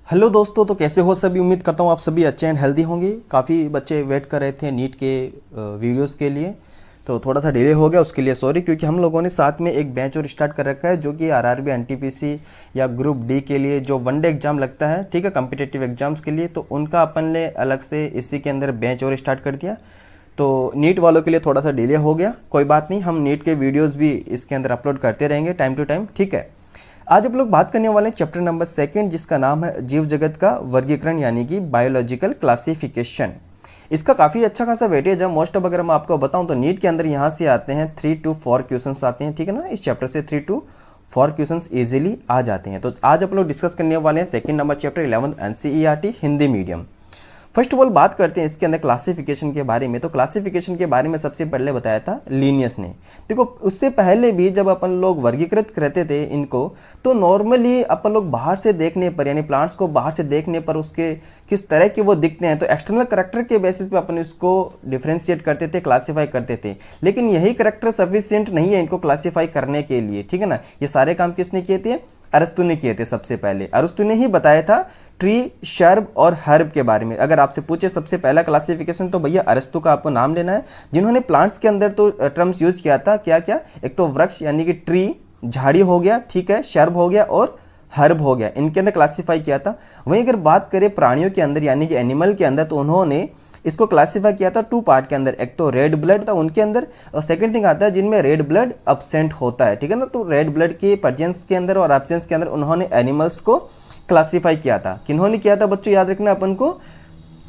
Hello दोस्तों, तो कैसे हो सभी। उम्मीद करता हूँ आप सभी अच्छे एंड हेल्दी होंगे। काफ़ी बच्चे वेट कर रहे थे नीट के वीडियोस के लिए, तो थोड़ा सा डिले हो गया, उसके लिए सॉरी। क्योंकि हम लोगों ने साथ में एक बैच और स्टार्ट कर रखा है जो कि आरआरबी एनटीपीसी या ग्रुप डी के लिए जो वनडे एग्जाम लगता है, ठीक है, कॉम्पिटिटिव एग्जाम्स के लिए, तो उनका अपन ने अलग से इसी के अंदर बैच और स्टार्ट कर दिया। तो नीट वालों के लिए थोड़ा सा डिले हो गया, कोई बात नहीं, हम नीट के वीडियोज़ भी इसके अंदर अपलोड करते रहेंगे टाइम टू टाइम, ठीक है। आज आप लोग बात करने वाले हैं चैप्टर नंबर 2, जिसका नाम है जीव जगत का वर्गीकरण, यानी कि बायोलॉजिकल क्लासिफिकेशन। इसका काफ़ी अच्छा खासा वेटेज है। मोस्ट ऑफ अगर मैं आपको बताऊं तो नीट के अंदर यहाँ से आते हैं 3 to 4 क्वेश्चंस आते हैं, ठीक है ना। इस चैप्टर से 3 to 4 क्वेश्चंस इजीली आ जाते हैं। तो आज आप लोग डिस्कस करने वाले हैं 2 number chapter 11th NCERT Hindi medium. First of all बात करते हैं इसके अंदर क्लासिफिकेशन के बारे में। तो क्लासिफिकेशन के बारे में सबसे पहले बताया था लीनियस ने। देखो, उससे पहले भी जब अपन लोग वर्गीकृत करते थे इनको, तो नॉर्मली अपन लोग बाहर से देखने पर, यानी प्लांट्स को बाहर से देखने पर उसके किस तरह के वो दिखते हैं, तो एक्सटर्नल करैक्टर के बेसिस पे अपन इसको डिफ्रेंशिएट करते थे, क्लासीफाई करते थे। लेकिन यही करैक्टर सफिशिएंट नहीं है इनको क्लासीफाई करने के लिए, ठीक है ना। ये सारे काम किसने किए थे? अरस्तु ने किए थे। सबसे पहले अरस्तु ने ही बताया था ट्री, शर्ब और हर्ब के बारे में। अगर आपसे पूछे सबसे पहला क्लासिफिकेशन, तो भैया अरस्तु का आपको नाम लेना है, जिन्होंने प्लांट्स के अंदर तो टर्म्स यूज किया था। क्या क्या? एक तो वृक्ष यानी कि ट्री, झाड़ी हो गया, ठीक है, शर्ब हो गया और हर्ब हो गया, इनके अंदर क्लासिफाई किया था। वहीं अगर बात करें प्राणियों के अंदर यानी कि एनिमल के अंदर, तो उन्होंने इसको क्लासिफाई किया था 2 पार्ट के अंदर। एक तो रेड ब्लड था उनके अंदर, और सेकंड थिंग आता है जिनमें रेड ब्लड अब्सेंट होता है, ठीक है ना। तो रेड ब्लड के प्रेजेंस के अंदर और एब्सेंस के अंदर उन्होंने एनिमल्स को क्लासिफाई किया था। किन्होंने किया था बच्चों? याद रखना, अपन को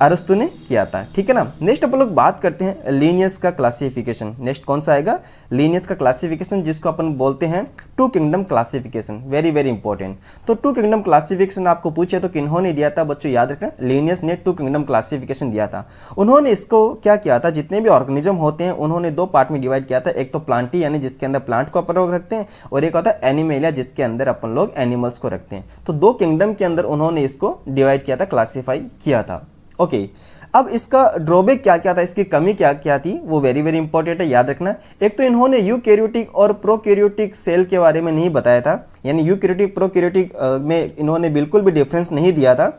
अरस्तु ने किया था, ठीक है ना। नेक्स्ट अपन लोग बात करते हैं लीनियस का क्लासिफिकेशन। नेक्स्ट कौन सा आएगा? लीनियस का क्लासिफिकेशन, जिसको अपन बोलते हैं 2 kingdom classification. Very very important. तो 2 किंगडम क्लासिफिकेशन आपको पूछे तो किन्होंने दिया था बच्चों? याद रखना, लीनियस ने 2 किंगडम क्लासिफिकेशन दिया था। उन्होंने इसको क्या किया था, जितने भी ऑर्गेनिज्म होते हैं उन्होंने 2 पार्ट में डिवाइड किया था। एक तो प्लांटी यानी जिसके अंदर प्लांट को अपन लोग रखते हैं, और एक होता है एनिमेलिया जिसके अंदर अपन लोग एनिमल्स को रखते हैं। तो 2 किंगडम के अंदर उन्होंने इसको डिवाइड किया था, क्लासीफाई किया था। ओके, अब इसका ड्रॉबैक क्या क्या था, इसकी कमी क्या क्या थी, वो वेरी वेरी इंपॉर्टेंट है, याद रखना। एक तो इन्होंने यूकैरियोटिक और प्रोकैरियोटिक सेल के बारे में नहीं बताया था, यानी यूकैरियोटिक प्रोकैरियोटिक में इन्होंने बिल्कुल भी डिफरेंस नहीं दिया था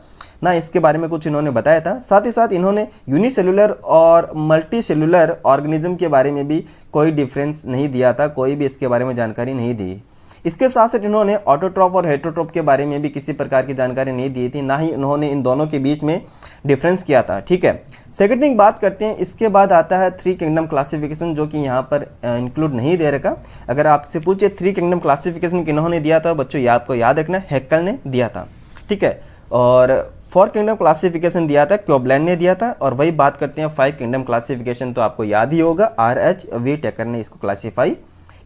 ना, इसके बारे में कुछ इन्होंने बताया था। साथ ही साथ इन्होंने यूनिसेलुलर और मल्टी सेलुलर ऑर्गेनिज्म के बारे में भी कोई डिफरेंस नहीं दिया था, कोई भी इसके बारे में जानकारी नहीं दी। इसके साथ साथ इन्होंने ऑटोट्रॉप और हेटरोट्रॉप के बारे में भी किसी प्रकार की जानकारी नहीं दी थी, ना ही उन्होंने इन दोनों के बीच में डिफरेंस किया था, ठीक है। सेकंड थिंग बात करते हैं, इसके बाद आता है 3 किंगडम क्लासिफिकेशन, जो कि यहाँ पर इंक्लूड नहीं दे रखा। अगर आपसे पूछे 3 किंगडम क्लासिफिकेशन किन्होंने दिया था बच्चों, आपको याद रखना, हैक्कल ने दिया था, ठीक है। और 4 किंगडम क्लासिफिकेशन दिया था क्योबलैन ने दिया था। और वही बात करते हैं 5 किंगडम क्लासिफिकेशन, तो आपको याद ही होगा RH टेकर ने इसको क्लासीफाई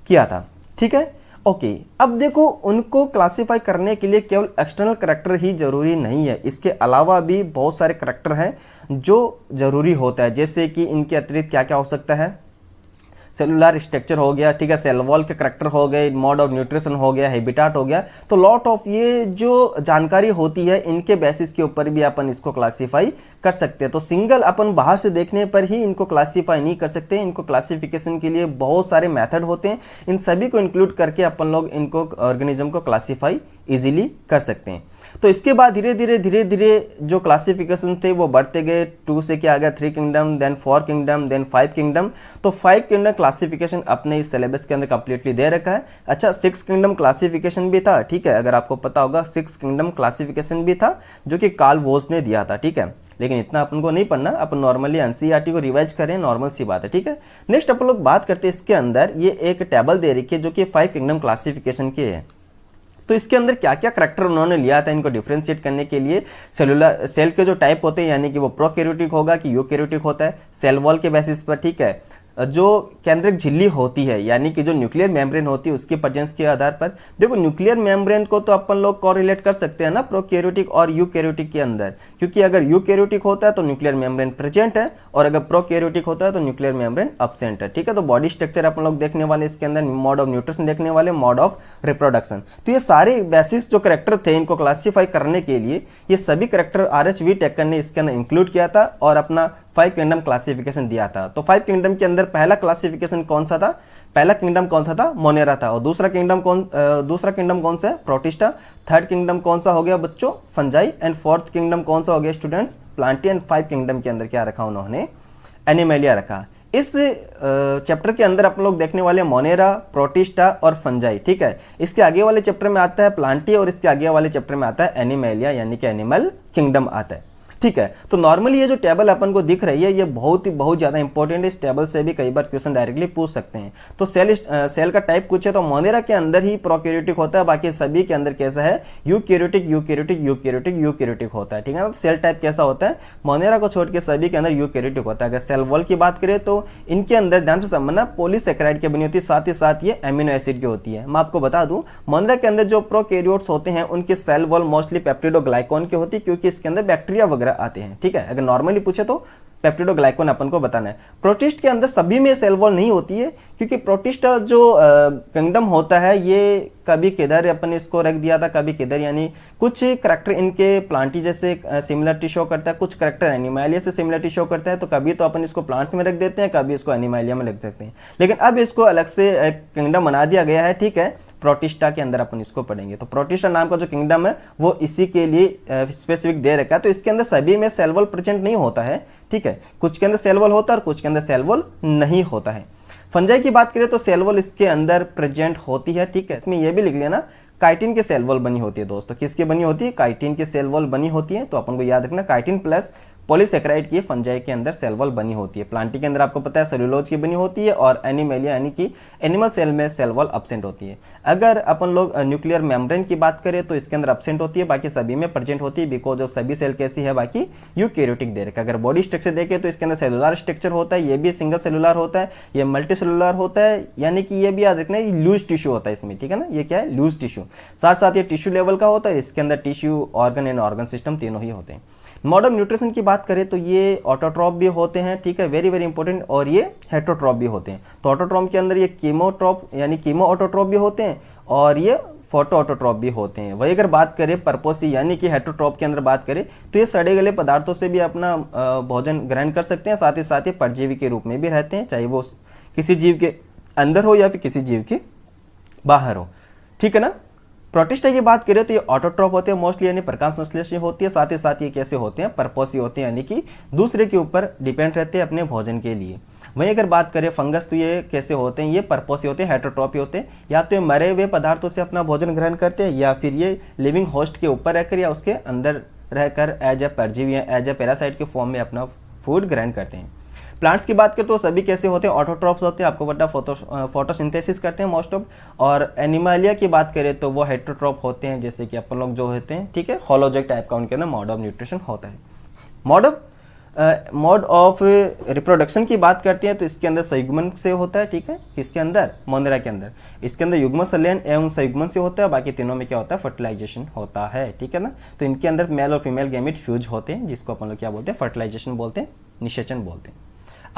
किया था, ठीक है। ओके, अब देखो, उनको क्लासिफाई करने के लिए केवल एक्सटर्नल करैक्टर ही जरूरी नहीं है, इसके अलावा भी बहुत सारे करैक्टर हैं जो जरूरी होता है। जैसे कि इनके अतिरिक्त क्या क्या हो सकता है? सेलुलर स्ट्रक्चर हो गया, ठीक है, सेल वॉल के करैक्टर हो गए, मोड ऑफ न्यूट्रिशन हो गया, हैबिटाट हो गया। तो लॉट ऑफ ये जो जानकारी होती है इनके बेसिस के ऊपर भी अपन इसको क्लासीफाई कर सकते हैं। तो सिंगल अपन बाहर से देखने पर ही इनको क्लासीफाई नहीं कर सकते, इनको क्लासिफिकेशन के लिए बहुत सारे मेथड होते हैं। इन सभी को इंक्लूड करके अपन लोग इनको ऑर्गेनिज्म को क्लासीफाई इजीली कर सकते हैं। तो इसके बाद धीरे धीरे जो क्लासिफिकेशन थे वो बढ़ते गए। 2 से क्या आ गया? 3 kingdom, then 4 kingdom, then 5 kingdom. तो 5 किंगडम क्लासिफिकेशन अपने इस सिलेबस के अंदर कंप्लीटली दे रखा है। अच्छा, 6 किंगडम क्लासिफिकेशन भी था, ठीक है, अगर आपको पता होगा 6 किंगडम क्लासिफिकेशन भी था, जो कि कार्ल वोस ने दिया था, ठीक है। लेकिन इतना अपन को नहीं पढ़ना, अपन नॉर्मली एनसीईआरटी को रिवाइज करें, नॉर्मल सी बात है, ठीक है। नेक्स्ट अपन लोग बात करते हैं, इसके अंदर ये एक टेबल दे रखी है जो कि 5 किंगडम क्लासिफिकेशन के है। तो इसके अंदर क्या क्या करैक्टर उन्होंने लिया था इनको डिफरेंशिएट करने के लिए। सेलुलर सेल के जो टाइप होते हैं, यानी कि वो प्रोकैरियोटिक होगा कि यूकैरियोटिक होता है, सेल वॉल के बेसिस पर, ठीक है। जो केंद्रक झिल्ली होती है, यानी कि जो न्यूक्लियर मेम्ब्रेन होती है, उसके प्रेजेंस के आधार पर। देखो, न्यूक्लियर मेम्ब्रेन को तो अपन लोग कोरिलेट कर सकते हैं ना प्रोकैरियोटिक और यूकैरियोटिक के अंदर, क्योंकि अगर यूकैरियोटिक होता है तो न्यूक्लियर मेम्ब्रेन प्रेजेंट है, और अगर प्रोकैरियोटिक होता है तो न्यूक्लियर मेम्ब्रेन एब्सेंट है, ठीक है। तो बॉडी स्ट्रक्चर अपन लोग देखने वाले, इसके अंदर मोड ऑफ न्यूट्रिशन देखने वाले, मोड ऑफ रिप्रोडक्शन। तो ये सारे बेसिस जो करैक्टर थे इनको क्लासीफाई करने के लिए, ये सभी करैक्टर RH टेकर ने इसके अंदर इंक्लूड किया था और अपना 5 किंगडम क्लासिफिकेशन दिया था। तो 5 किंगडम के अंदर अंदर पहला क्लासिफिकेशन कौन सा था, पहला किंगडम कौन सा था, मोनेरा था। और दूसरा किंगडम कौन सा है, प्रोटिस्टा। थर्ड किंगडम कौन सा हो गया बच्चों, फंजाई। एंड फोर्थ किंगडम कौन सा हो गया स्टूडेंट्स, प्लांटी। एंड 5 किंगडम के अंदर क्या रखा उन्होंने, एनिमेलिया रखा। इस चैप्टर के अंदर अपन लोग देखने वाले मोनेरा, प्रोटिस्टा और फंजाई, ठीक है। इसके आगे वाले चैप्टर में आता है प्लांटी और इसके आगे वाले चैप्टर में आता है एनिमेलिया यानी कि एनिमल किंगडम आता है, ठीक है। तो नॉर्मली ये जो टेबल अपन को दिख रही है ये बहुत ज़्यादा इंपॉर्टेंट है। इस टेबल से भी कई बार क्वेश्चन डायरेक्टली पूछ सकते हैं। तो सेल का टाइप कुछ है, तो मोनेरा के अंदर ही प्रोकैरियोटिक होता है, बाकी सभी के अंदर कैसा है, यूकैरियोटिक यूकैरियोटिक यूकैरियोटिक यूकैरियोटिक होता है, ठीक है ना। तो सेल टाइप कैसा होता है, मोनेरा को छोड़ के सभी के अंदर यूकैरियोटिक होता है। अगर सेल वॉल की बात करें तो इनके अंदर ध्यान से समझना पॉलीसेकेराइड की बनी होती है, साथ ही साथ ये एमिनो एसिड की होती है। मैं आपको बता दूं मोनेरा के अंदर जो प्रोकैरियोट्स होते हैं उनके सेल वॉल मोस्टली पेप्टिडोग्लाइकॉन की होती है, क्योंकि इसके अंदर बैक्टीरिया वगैरह आते हैं, ठीक है। अगर नॉर्मली पूछे तो पेप्टिडोग्लाइकॉन अपन को बताना है। प्रोटिस्ट के अंदर सभी में सेल वॉल नहीं होती है, क्योंकि प्रोटिस्ट जो किंगडम होता है ये कभी किधर अपन इसको रख दिया था, कभी किधर, यानी कुछ करैक्टर इनके प्लांटी जैसे सिमिलरिटी शो करता है, कुछ करैक्टर एनिमेलिया से सिमिलरिटी शो करता है। तो कभी तो अपन इसको प्लांट्स में रख देते हैं, कभी इसको एनिमेलिया में रख देते हैं, लेकिन अब इसको अलग से किंगडम बना दिया गया है, ठीक है। प्रोटिस्टा के अंदर अपन इसको पढ़ेंगे। तो प्रोटिस्टा नाम का जो किंगडम है वो इसी के लिए स्पेसिफिक दे रखा है। तो इसके अंदर सभी में सेल वॉल प्रेजेंट नहीं होता है, ठीक है। कुछ के अंदर सेल वॉल होता है और कुछ के अंदर सेल वॉल नहीं होता है। फंजाई की बात करें तो सेल वॉल इसके अंदर प्रेजेंट होती है, ठीक है। इसमें यह भी लिख लेना काइटिन की सेल वॉल बनी होती है दोस्तों। किसकी बनी होती है, काइटिन की सेल वॉल बनी होती है। तो अपन को याद रखना काइटिन प्लस पॉलीसेकेराइड की फंजाई के अंदर सेल वॉल बनी होती है। प्लांटी के अंदर आपको पता है सेलुलोज की बनी होती है और एनिमेलिया यानी कि एनिमल सेल में सेल वॉल एब्सेंट होती है। अगर अपन लोग न्यूक्लियर मेम्ब्रेन की बात करें तो इसके अंदर एब्सेंट होती है, बाकी सभी में प्रेजेंट होती है, बिकॉज ऑफ सभी सेल कैसी है, बाकी यूकैरियोटिक दे रखा है। अगर बॉडी स्ट्रक्चर देखें तो इसके अंदर सेलुलर स्ट्रक्चर होता है, ये भी सिंगल सेलुलर होता है, ये मल्टी सेलुलर होता है, यानी कि ये भी याद रखना है लूज टिश्यू होता है इसमें, ठीक है ना। ये क्या है, लूज टिश्यू। साथ साथ ये टिश्यू लेवल का होता है, इसके अंदर tissue, organ and organ system तीनों ही होते हैं। मोड ऑफ न्यूट्रिशन की बात करें तो ये ऑटोट्रॉप भी होते हैं, ठीक है, वेरी वेरी इंपॉर्टेंट, और ये हेटरोट्रॉप भी होते हैं। तो ऑटोट्रॉप के अंदर ये कीमोट्रॉप यानी कीमो ऑटोट्रॉप भी होते हैं और ये फोटो ऑटोट्रॉप भी होते हैं। वही अगर बात करें पर्पोसी यानी कि हेटरोट्रॉप के अंदर बात करें तो ये सड़े गले पदार्थों से भी अपना भोजन ग्रहण कर सकते हैं, साथ ही परजीवी के रूप में भी रहते हैं, चाहे वो किसी जीव के अंदर हो या फिर किसी जीव के बाहर हो, ठीक है ना। प्रोटिस्टा की बात करें तो ये ऑटोट्रॉप होते हैं मोस्टली, यानी प्रकाश संश्लेषी होती है, साथ ही साथ ये कैसे होते हैं, पर्पोसी होते हैं, यानी कि दूसरे के ऊपर डिपेंड रहते हैं अपने भोजन के लिए। वहीं अगर बात करें फंगस तो ये कैसे होते हैं, ये पर्पोसी होते हैं, हेटरोट्रॉपी होते हैं, या तो ये मरे हुए पदार्थों से अपना भोजन ग्रहण करते हैं या फिर ये लिविंग होस्ट के ऊपर रहकर या उसके अंदर रहकर एज ए परजीवी एज ए पैरासाइट के फॉर्म में अपना फूड ग्रहण करते हैं। प्लांट्स की बात करें तो सभी कैसे होते हैं, ऑटोट्रॉप्स होते हैं, आपको पता फोटोसिंथेसिस करते हैं मोस्ट ऑफ। और एनिमलिया की बात करें तो वो हेटरोट्रॉप होते हैं, जैसे कि अपन लोग जो होते हैं, ठीक है, होलोजैक टाइप का उनके अंदर मोड ऑफ न्यूट्रिशन होता है। मोड ऑफ रिप्रोडक्शन की बात करते हैं तो इसके अंदर संयुग्मन से होता है, ठीक है, किसके अंदर, मोनेरा के अंदर। इसके अंदर युग्म संलयन एवं संयुग्मन से होता है, बाकी तीनों में क्या होता है, फर्टिलाइजेशन होता है, ठीक है ना। तो इनके अंदर मेल और फीमेल गैमेट फ्यूज होते हैं, जिसको अपन लोग क्या बोलते हैं, फर्टिलाइजेशन बोलते हैं, निषेचन बोलते हैं।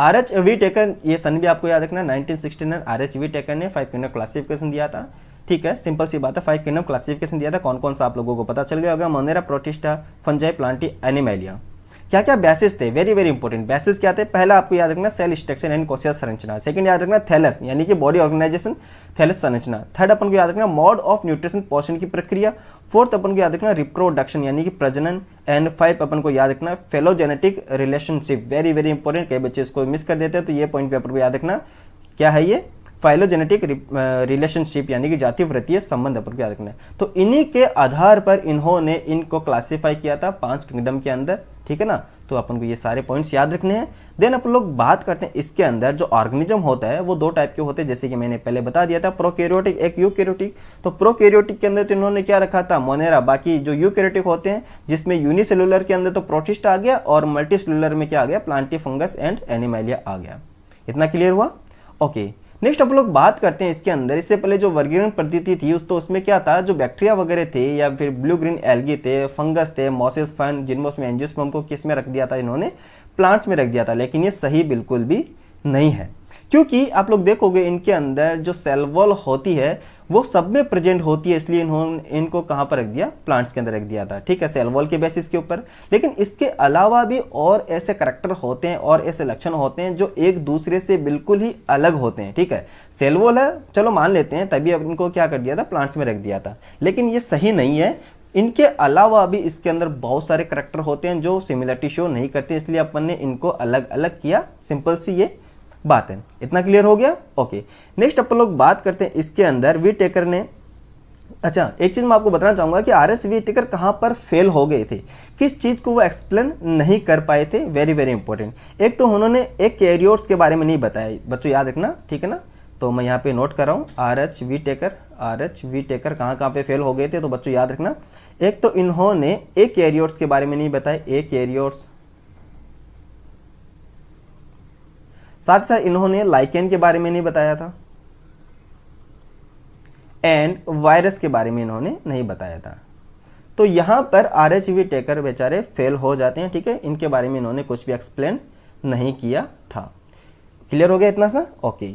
RH टेकन, ये सन भी आपको याद रखना, 1969 RH टेकन ने 5 किंगडम क्लासिफिकेशन दिया था, ठीक है, सिंपल सी बात है, 5 किंगडम क्लासिफिकेशन दिया था। कौन कौन सा आप लोगों को पता चल गया होगा, Monera, protista, fungi, Plantae, animalia. क्या क्या बेसिस थे, वेरी वेरी इंपॉर्टेंट बेसिस क्या थे, पहला आपको याद रखना सेल स्ट्रक्चर एंड कोशिका संरचना, सेकंड याद रखना थैलस यानी कि बॉडी ऑर्गेनाइजेशन, थैलस संरचना, थर्ड अपन को याद रखना मोड ऑफ न्यूट्रिशन पोषण की प्रक्रिया, फोर्थ अपन को याद रखना रिप्रोडक्शन यानी कि प्रजनन, एंड 5 अपन को याद रखना फेलोजेनेटिक रिलेशनशिप, वेरी वेरी इंपॉर्टेंट, कई बच्चे इसको मिस कर देते हैं, तो ये पॉइंट पेपर को याद रखना, क्या है ये, फाइलोजेनेटिक रिलेशनशिप यानी कि जाति वृत्तीय संबंध अपन को याद रखना है। तो इन्हीं के आधार पर इन्होंने इनको क्लासिफाई किया था 5 किंगडम के अंदर, ठीक है ना। तो अपन को ये सारे पॉइंट्स याद रखने हैं। देन अपन लोग बात करते हैं इसके अंदर जो ऑर्गेनिज्म होता है वो 2 टाइप के होते हैं, जैसे कि मैंने पहले बता दिया था, प्रोकैरियोटिक एक यूकैरियोटिक। तो प्रोकैरियोटिक के अंदर तो इन्होंने क्या रखा था, मोनेरा, बाकी जो यूकैरियोटिक होते हैं जिसमें यूनिसेलुलर के अंदर तो प्रोटिस्टा आ गया और मल्टीसेलुलर में क्या आ गया, प्लांटी, फंगस एंड एनिमेलिया आ गया। इतना क्लियर हुआ, ओके। नेक्स्ट हम लोग बात करते हैं इसके अंदर, इससे पहले जो वर्गीकरण पद्धति थी तो उसमें क्या था, जो बैक्टीरिया वगैरह थे या फिर ब्लू ग्रीन एल्गी थे, फंगस थे, मॉसेस, फन, जिनमोस्म, एंजियोस्पर्म को किस में रख दिया था, इन्होंने प्लांट्स में रख दिया था, लेकिन ये सही बिल्कुल भी नहीं है, क्योंकि आप लोग देखोगे इनके अंदर जो सेल वॉल होती है वो सब में प्रेजेंट होती है, इसलिए इन्होंने इनको कहाँ पर रख दिया, प्लांट्स के अंदर रख दिया था, ठीक है, सेल वॉल के बेसिस के ऊपर। लेकिन इसके अलावा भी और ऐसे करैक्टर होते हैं और ऐसे लक्षण होते हैं जो एक दूसरे से बिल्कुल ही अलग होते हैं, ठीक है। सेल वॉल है, चलो मान लेते हैं, तभी अब इनको क्या कर दिया था, प्लांट्स में रख दिया था, लेकिन ये सही नहीं है। इनके अलावा भी इसके अंदर बहुत सारे करैक्टर होते हैं जो सिमिलरिटी शो नहीं करते, इसलिए अपन ने इनको अलग अलग किया। सिंपल सी ये बात है। इतना क्लियर हो गया? ओके, नेक्स्ट अपन लोग बात करते हैं इसके अंदर वीटेकर ने। अच्छा, एक चीज़ मैं आपको बताना चाहूँगा कि RS वीटेकर कहाँ पर फेल हो गए थे, किस चीज़ को वो एक्सप्लेन नहीं कर पाए थे, वेरी वेरी इंपॉर्टेंट। एक तो उन्होंने एक कैरियोट्स के बारे में नहीं बताया, बच्चों याद रखना, ठीक है ना। तो मैं यहाँ पे नोट कर रहा हूँ, RH वीटेकर कहाँ पे फेल हो गए थे, तो बच्चों याद रखना। एक तो इन्होंने एक कैरियोट्स के बारे में नहीं बताया, एक कैरियोट्स, साथ साथ इन्होंने लाइकेन के बारे में नहीं बताया था, एंड वायरस के बारे में इन्होंने नहीं बताया था। तो यहाँ पर RH वीटेकर बेचारे फेल हो जाते हैं, ठीक है, इनके बारे में इन्होंने कुछ भी एक्सप्लेन नहीं किया था। क्लियर हो गया इतना सा? ओके,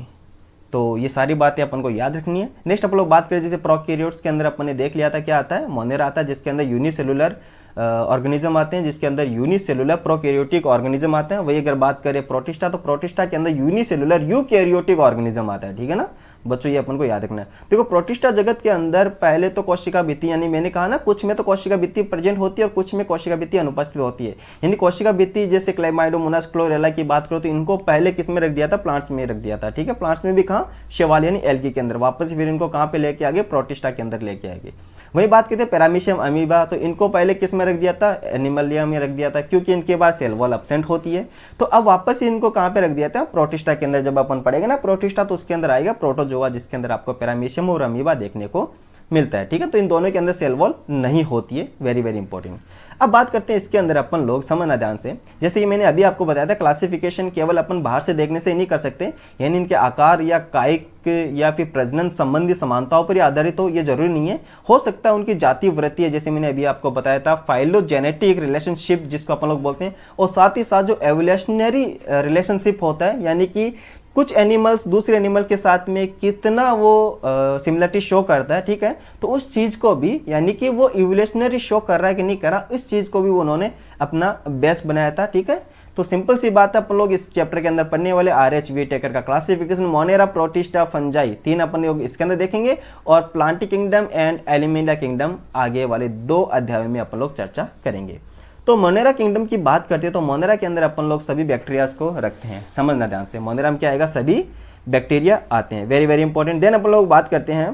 तो ये सारी बातें अपन को याद रखनी है। नेक्स्ट अपन लोग बात करें, जैसे प्रोकैरियोट्स के अंदर अपन ने देख लिया था क्या आता है, मोनेरा आता है, जिसके अंदर यूनिसेलुलर ऑर्गेनिज्म आते हैं, जिसके अंदर यूनिसेलुलर प्रोकैरियोटिक ऑर्गेनिज्म आते हैं। वही अगर बात करें प्रोटिस्टा, तो प्रोटिस्टा के अंदर यूनिसेलुलर यूकैरियोटिक ऑर्गेनिज्म आता है, ठीक है ना बच्चों, ये अपन को याद रखना है। देखो प्रोटिस्टा जगत के अंदर पहले तो कोशिका भित्ति, यानी मैंने कहा ना कुछ में तो कोशिका भित्ति प्रेजेंट होती है और कुछ में कोशिका भित्ति अनुपस्थित होती है। यानी कोशिका भित्ति जैसे क्लाइमाइडोमोनास, क्लोरेला की बात करो तो इनको पहले किस में रख दिया था, प्लांट्स में रख दिया था, ठीक है। प्लांट्स में भी कहाँ, शैवाल यानी एल्गी के अंदर, वापस फिर इनको कहाँ पे लेके आगे, प्रोटिस्टा के अंदर लेके आएंगे। वही बात करते हैं पैरामीशियम अमीबा, तो इनको पहले किस में रख दिया था, एनिमलिया में रख दिया था, क्योंकि इनके पास सेल वॉल एब्सेंट होती है। तो अब वापस इनको कहाँ पे रख दिया था, प्रोटिस्टा के अंदर। जब अपन पढ़ेंगे ना प्रोटिस्टा, तो उसके अंदर आएगा प्रोटोजोआ, जिसके अंदर आपको पैरामीशियम और अमीबा देखने को मिलता है, ठीक है। तो इन दोनों के अंदर सेल वॉल नहीं होती है, वेरी वेरी इंपॉर्टेंट। अब बात करते हैं इसके अंदर अपन लोग, समझना ध्यान से, जैसे कि मैंने अभी आपको बताया था, क्लासिफिकेशन केवल अपन बाहर से देखने से नहीं कर सकते, यानी इनके आकार या कायिक या फिर प्रजनन संबंधी समानताओं पर आधारित हो, ये जरूरी नहीं है। हो सकता है उनकी जाति वृत्ति है, जैसे मैंने अभी आपको बताया था, फाइलोजेनेटिक रिलेशनशिप जिसको अपन लोग बोलते हैं, और साथ ही साथ जो एवोल्यूशनरी रिलेशनशिप होता है, यानी कि कुछ एनिमल्स दूसरे एनिमल के साथ में कितना वो सिमिलरिटी शो करता है, ठीक है। तो उस चीज को भी, यानी कि वो इवोल्यूशनरी शो कर रहा है कि नहीं कर रहा, इस चीज को भी उन्होंने अपना बेस बनाया था, ठीक है। तो सिंपल सी बात है, अपन लोग इस चैप्टर के अंदर पढ़ने वाले RH वीटेकर का क्लासिफिकेशन, मोनेरा, प्रोटिस्टा, फंजाई, 3 अपन लोग इसके अंदर देखेंगे, और प्लांटी किंगडम एंड एलिमेंटा किंगडम आगे वाले 2 अध्यायों में अपन लोग चर्चा करेंगे। तो मोनेरा किंगडम की बात करते हैं, तो मोनेरा के अंदर अपन लोग सभी बैक्टीरियाज को रखते हैं, समझना ध्यान से। मोनेरा में क्या आएगा, सभी बैक्टीरिया आते हैं, वेरी वेरी इंपॉर्टेंट। देन अपन लोग बात करते हैं,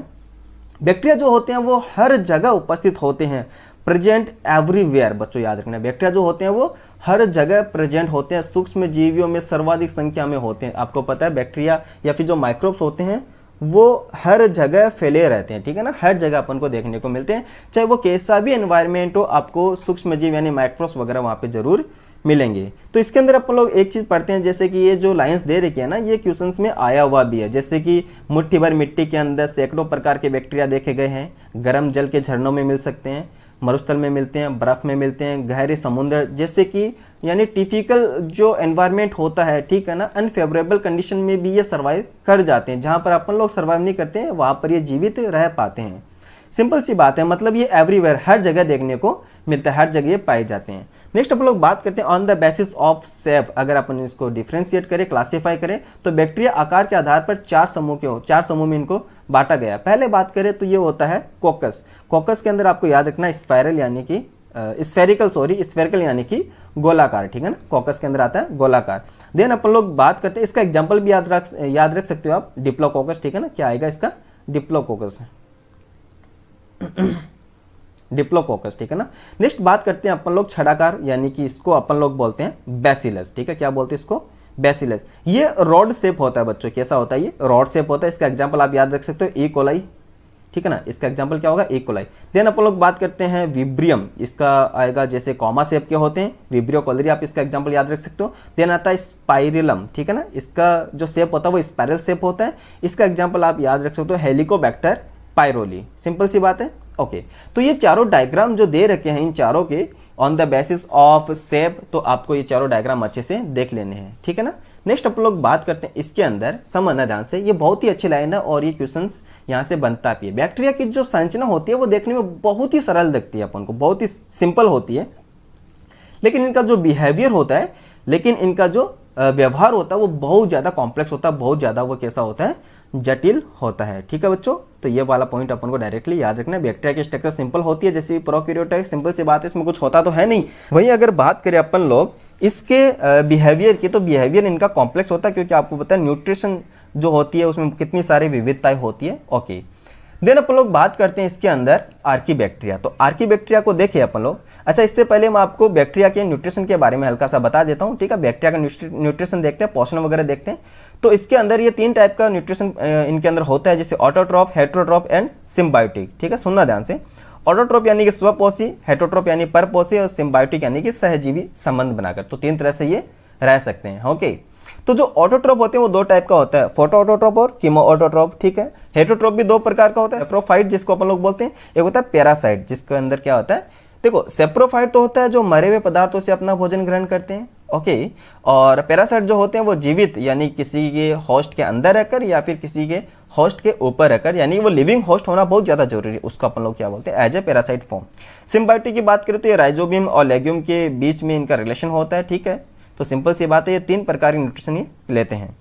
बैक्टीरिया जो होते हैं वो हर जगह उपस्थित होते हैं, प्रेजेंट एवरीवेयर। बच्चों याद रखना, बैक्टीरिया जो होते हैं वो हर जगह प्रेजेंट होते हैं, सूक्ष्म जीवियों में सर्वाधिक संख्या में होते हैं। आपको पता है बैक्टीरिया या फिर जो माइक्रोब्स होते हैं वो हर जगह फैले रहते हैं, ठीक है ना, हर जगह अपन को देखने को मिलते हैं, चाहे वो कैसा भी एनवायरनमेंट हो, आपको सूक्ष्म जीव यानी माइक्रोब्स वगैरह वहाँ पे जरूर मिलेंगे। तो इसके अंदर अपन लोग एक चीज़ पढ़ते हैं, जैसे कि ये जो लाइंस दे रखी है ना, ये क्वेश्चंस में आया हुआ भी है, जैसे कि मुट्ठी भर मिट्टी के अंदर सैकड़ों प्रकार के बैक्टीरिया देखे गए हैं, गर्म जल के झरनों में मिल सकते हैं, मरुस्थल में मिलते हैं, बर्फ में मिलते हैं, गहरे समुद्र, जैसे कि यानी टिपिकल जो एनवायरनमेंट होता है, ठीक है ना, अनफेवरेबल कंडीशन में भी ये सर्वाइव कर जाते हैं, जहाँ पर अपन लोग सर्वाइव नहीं करते हैं वहाँ पर ये जीवित रह पाते हैं। सिंपल सी बात है, मतलब ये एवरीवेयर, हर जगह देखने को मिलता है, हर जगह ये पाए जाते हैं। नेक्स्ट अपन लोग बात करते हैं on the basis of shape. अगर अपन इसको डिफ्रेंशिएट करें, क्लासीफाई करें, तो बैक्टीरिया आकार के आधार पर 4 समूह में इनको बांटा गया। पहले बात करें तो ये होता है कोकस। कोकस के अंदर आपको याद रखना स्पाइरल यानी कि स्फेरिकल यानी कि गोलाकार, ठीक है ना, कोकस के अंदर आता है गोलाकार। देन अपन लोग बात करते हैं, इसका एग्जाम्पल भी याद रख सकते हो आप, डिप्लोकोकस, ठीक है ना, क्या आएगा इसका, डिप्लोकोकस, डिप्लोकोकस, ठीक है ना। नेक्स्ट बात करते हैं अपन लोग छड़ाकार, यानी कि इसको अपन लोग बोलते हैं बैसिलस, ठीक है, क्या बोलते हैं इसको, बैसिलस। ये रॉड शेप होता है बच्चों, कैसा होता है, ये रॉड शेप होता है। इसका एग्जांपल आप याद रख सकते हो, ई कोलाई, ठीक है ना, इसका एग्जांपल क्या होगा, ई कोलाई। देन अपन लोग बात करते हैं विब्रियम, इसका आएगा जैसे कॉमा शेप के होते हैं, विब्रियो कोलरी, आप इसका एग्जांपल याद रख सकते हो। देन आता है स्पाइरिलम, ठीक है ना, इसका जो शेप होता है वो स्पाइरल शेप होता है, इसका एग्जांपल आप याद रख सकते हो हेलिकोबैक्टर पाइरोली। सिंपल सी बात है, ओके। तो ये चारों डायग्राम जो दे रखे हैं, इन चारों के, ऑन द बेसिस ऑफ सेप, तो आपको ये चारों डायग्राम अच्छे से देख लेने हैं, ठीक है ना। नेक्स्ट अपन लोग बात करते हैं इसके अंदर, समझना ध्यान से, ये बहुत ही अच्छी लाइन है और ये क्वेश्चंस यहाँ से बनता भी है। बैक्टीरिया की जो संरचना होती है वो देखने में बहुत ही सरल दिखती है अपन को, बहुत ही सिंपल होती है, लेकिन इनका जो बिहेवियर होता है, लेकिन इनका जो व्यवहार होता है वो बहुत ज़्यादा कॉम्प्लेक्स होता है, बहुत ज़्यादा वो कैसा होता है, जटिल होता है, ठीक है बच्चों। तो ये वाला पॉइंट अपन को डायरेक्टली याद रखना है। बैक्टीरिया की स्ट्रक्चर सिंपल होती है, जैसे प्रोकैरियोटा, सिंपल सी बात है, इसमें कुछ होता तो है नहीं। वहीं अगर बात करें अपन लोग इसके बिहेवियर की, तो बिहेवियर इनका कॉम्प्लेक्स होता है, क्योंकि आपको पता है न्यूट्रिशन जो होती है उसमें कितनी सारी विविधताएं होती है। ओके, देन अपन लोग बात करते हैं इसके अंदर आर्कीबैक्टीरिया। तो आर्कीबैक्टीरिया को देखें अपन लोग। अच्छा, इससे पहले मैं आपको बैक्टीरिया के न्यूट्रिशन के बारे में हल्का सा बता देता हूँ, ठीक है। बैक्टीरिया का न्यूट्रिशन देखते हैं, पोषण वगैरह देखते हैं। तो इसके अंदर ये 3 टाइप का न्यूट्रिशन इनके अंदर होता है, जैसे ऑटोट्रॉफ, हेटेरोट्रॉफ एंड सिम्बायोटिक, ठीक है। सुनना ध्यान से, ऑटोट्रॉफ यानी कि स्वपोषी, हेटेरोट्रॉफ यानी परपोषी और सिम्बायोटिक यानी कि सहजीवी संबंध बनाकर। तो 3 तरह से ये रह सकते हैं। ओके, तो जो ऑटोट्रॉफ होते हैं वो 2 टाइप का होता है, फोटो ऑटोट्रॉफ और कीमो ऑटोट्रॉफ, ठीक है। हेटेरोट्रॉफ भी 2 प्रकार का होता है, सेप्रोफाइट जिसको अपन लोग बोलते हैं, एक होता है पैरासाइट जिसके अंदर क्या होता है, देखो सेप्रोफाइट तो होता है जो मरे हुए पदार्थों से अपना भोजन ग्रहण करते हैं, ओके। और पैरासाइट जो होते हैं वो जीवित यानी किसी के होस्ट के अंदर रहकर या फिर किसी के होस्ट के ऊपर रहकर, यानी वो लिविंग होस्ट होना बहुत ज़्यादा जरूरी है, उसको अपन लोग क्या बोलते हैं, as a parasite form. Symbiotic की बात करें तो ये राइजोबियम और लेग्यूम के बीच में इनका रिलेशन होता है, ठीक है। तो सिंपल सी बात है, ये 3 प्रकार के न्यूट्रिशन ये लेते हैं।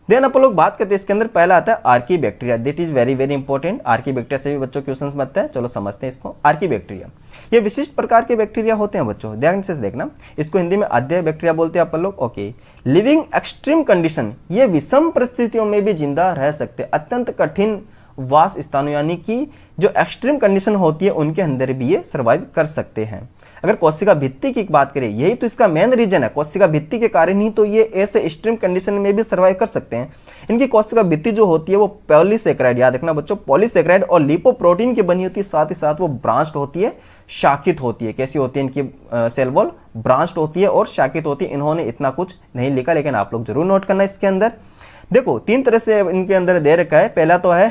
देन अपन लोग बात करते हैं इसके अंदर, पहला आता है archaebacteria. This is very very important. Archaebacteria से भी बच्चों क्वेश्चंस बनते हैं, चलो समझते हैं इसको। आर्कीबैक्टीरिया ये विशिष्ट प्रकार के बैक्टीरिया होते हैं बच्चों, ध्यान से देखना। इसको हिंदी में आद्य बैक्टीरिया बोलते हैं अपन लोग, ओके। लिविंग एक्सट्रीम कंडीशन, ये विषम परिस्थितियों में भी जिंदा रह सकते हैं, अत्यंत कठिन वास स्थानों यानी कि जो एक्सट्रीम कंडीशन होती है उनके अंदर भी ये सर्वाइव कर सकते हैं। अगर कोशिका भित्ति की बात करें, यही तो इसका मेन रीजन है, कोशिका भित्ति के कारण ही तो ये ऐसे एक्सट्रीम कंडीशन में भी सर्वाइव कर सकते हैं। इनकी कोशिका भित्ति जो होती है वो पॉलीसेकेराइड, याद रखना बच्चों, पॉलीसेकेराइड और लिपोप्रोटीन की बनी होती है, साथ ही साथ वो ब्रांच्ड होती है, शाखित होती है। कैसी होती है इनकी सेल वॉल, ब्रांच्ड होती है और शाखित होती है। इन्होंने इतना कुछ नहीं लिखा, लेकिन आप लोग जरूर नोट करना इसके अंदर। देखो 3 तरह से इनके अंदर दे रखा है। पहला तो है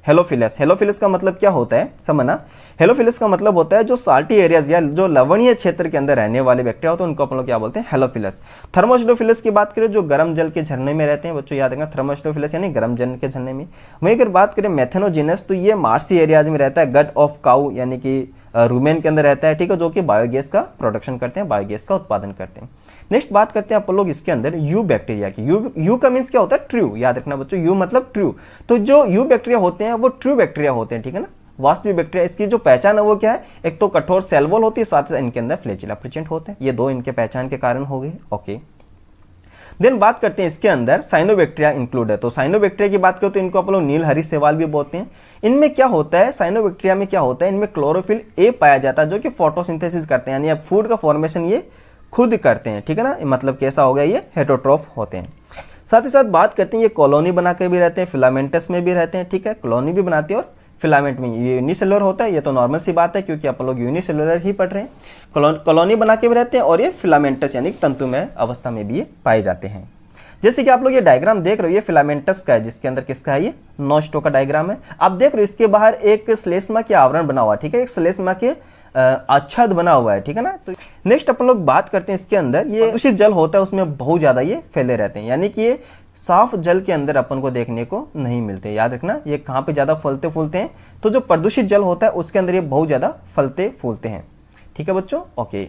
हेलोफिलस। हेलोफिलस का मतलब क्या होता है, समझना। हेलोफिलस का मतलब होता है जो साल्टी एरियाज या जो लवणीय क्षेत्र के अंदर रहने वाले बैक्टीरिया होते हैं उनको अपन लोग क्या बोलते हैं, हेलोफिलस। थर्मोस्टोफिलस की बात करें जो गर्म जल के झरने में रहते हैं, बच्चों याद रखना, थर्मोस्टोफिलस यानी गर्म जल के झरने में। वहीं अगर बात करें मेथेनोजिनस, तो ये मार्सी एरियाज में रहता है, गट ऑफ काउ यानी कि रूमेन के अंदर रहता है, ठीक है, जो कि बायोगैस का प्रोडक्शन करते हैं, बायोगैस का उत्पादन करते हैं। नेक्स्ट बात करते हैं अपन लोग इसके अंदर यू बैक्टीरिया की। यू का मीन्स क्या होता है, ट्रू, याद रखना बच्चों, यू मतलब ट्रू। तो जो यू बैक्टीरिया होते हैं वो ट्रू बैक्टीरिया होते हैं, ठीक है ना, वास्तविक बैक्टीरिया। इसकी जो पहचान है वो क्या है, एक तो कठोर सेल वॉल होती है, साथ ही इनके अंदर फ्लैचेला प्रेजेंट होते हैं। ये 2 इनके पहचान के कारण हो गए, ओके। देन बात करते हैं इसके अंदर साइनोबैक्टीरिया इंक्लूड है। तो साइनोबैक्टीरिया की बात करो तो इनको अपन लोग नील हरी शैवाल भी बोलते हैं। इनमें क्या होता है, साइनोबैक्टीरिया में क्या होता है, इनमें क्लोरोफिल ए पाया जाता है जो कि फोटोसिंथेसिस करते हैं, यानी अब फूड का फॉर्मेशन ये खुद करते हैं, ठीक है ना। मतलब कैसा हो गया, ये हेटेरोट्रॉफ होते हैं। साथ ही साथ बात करते हैं ये कॉलोनी बना के भी रहते हैं, फिलामेंटस में भी रहते हैं, ठीक है, कॉलोनी भी बनाते हैं और फिलामेंट में ये यूनिसेलुलर होता है। ये तो नॉर्मल सी बात है क्योंकि अपन लोग यूनिसेलुलर ही पढ़ रहे हैं। कॉलोनी बना के भी रहते हैं और ये फिलामेंटस यानी तंतुमय अवस्था में भी ये पाए जाते हैं। जैसे कि आप लोग ये डायग्राम देख रहे हो, ये फिलामेंटस का है, जिसके अंदर किसका है, ये नोस्टो का डायग्राम है। आप देख रहे हो इसके बाहर एक श्लेष्मा के आवरण बना हुआ है, ठीक है, एक श्लेष्मा के आच्छाद बना हुआ है, ठीक है ना। तो नेक्स्ट अपन लोग बात करते हैं इसके अंदर, ये दूषित जल होता है उसमें बहुत ज्यादा ये फैले रहते हैं, यानी कि ये साफ जल के अंदर अपन को देखने को नहीं मिलते। याद रखना, ये कहाँ पे ज्यादा फलते फूलते हैं, तो जो प्रदूषित जल होता है उसके अंदर ये बहुत ज्यादा फलते फूलते हैं, ठीक है बच्चों, ओके।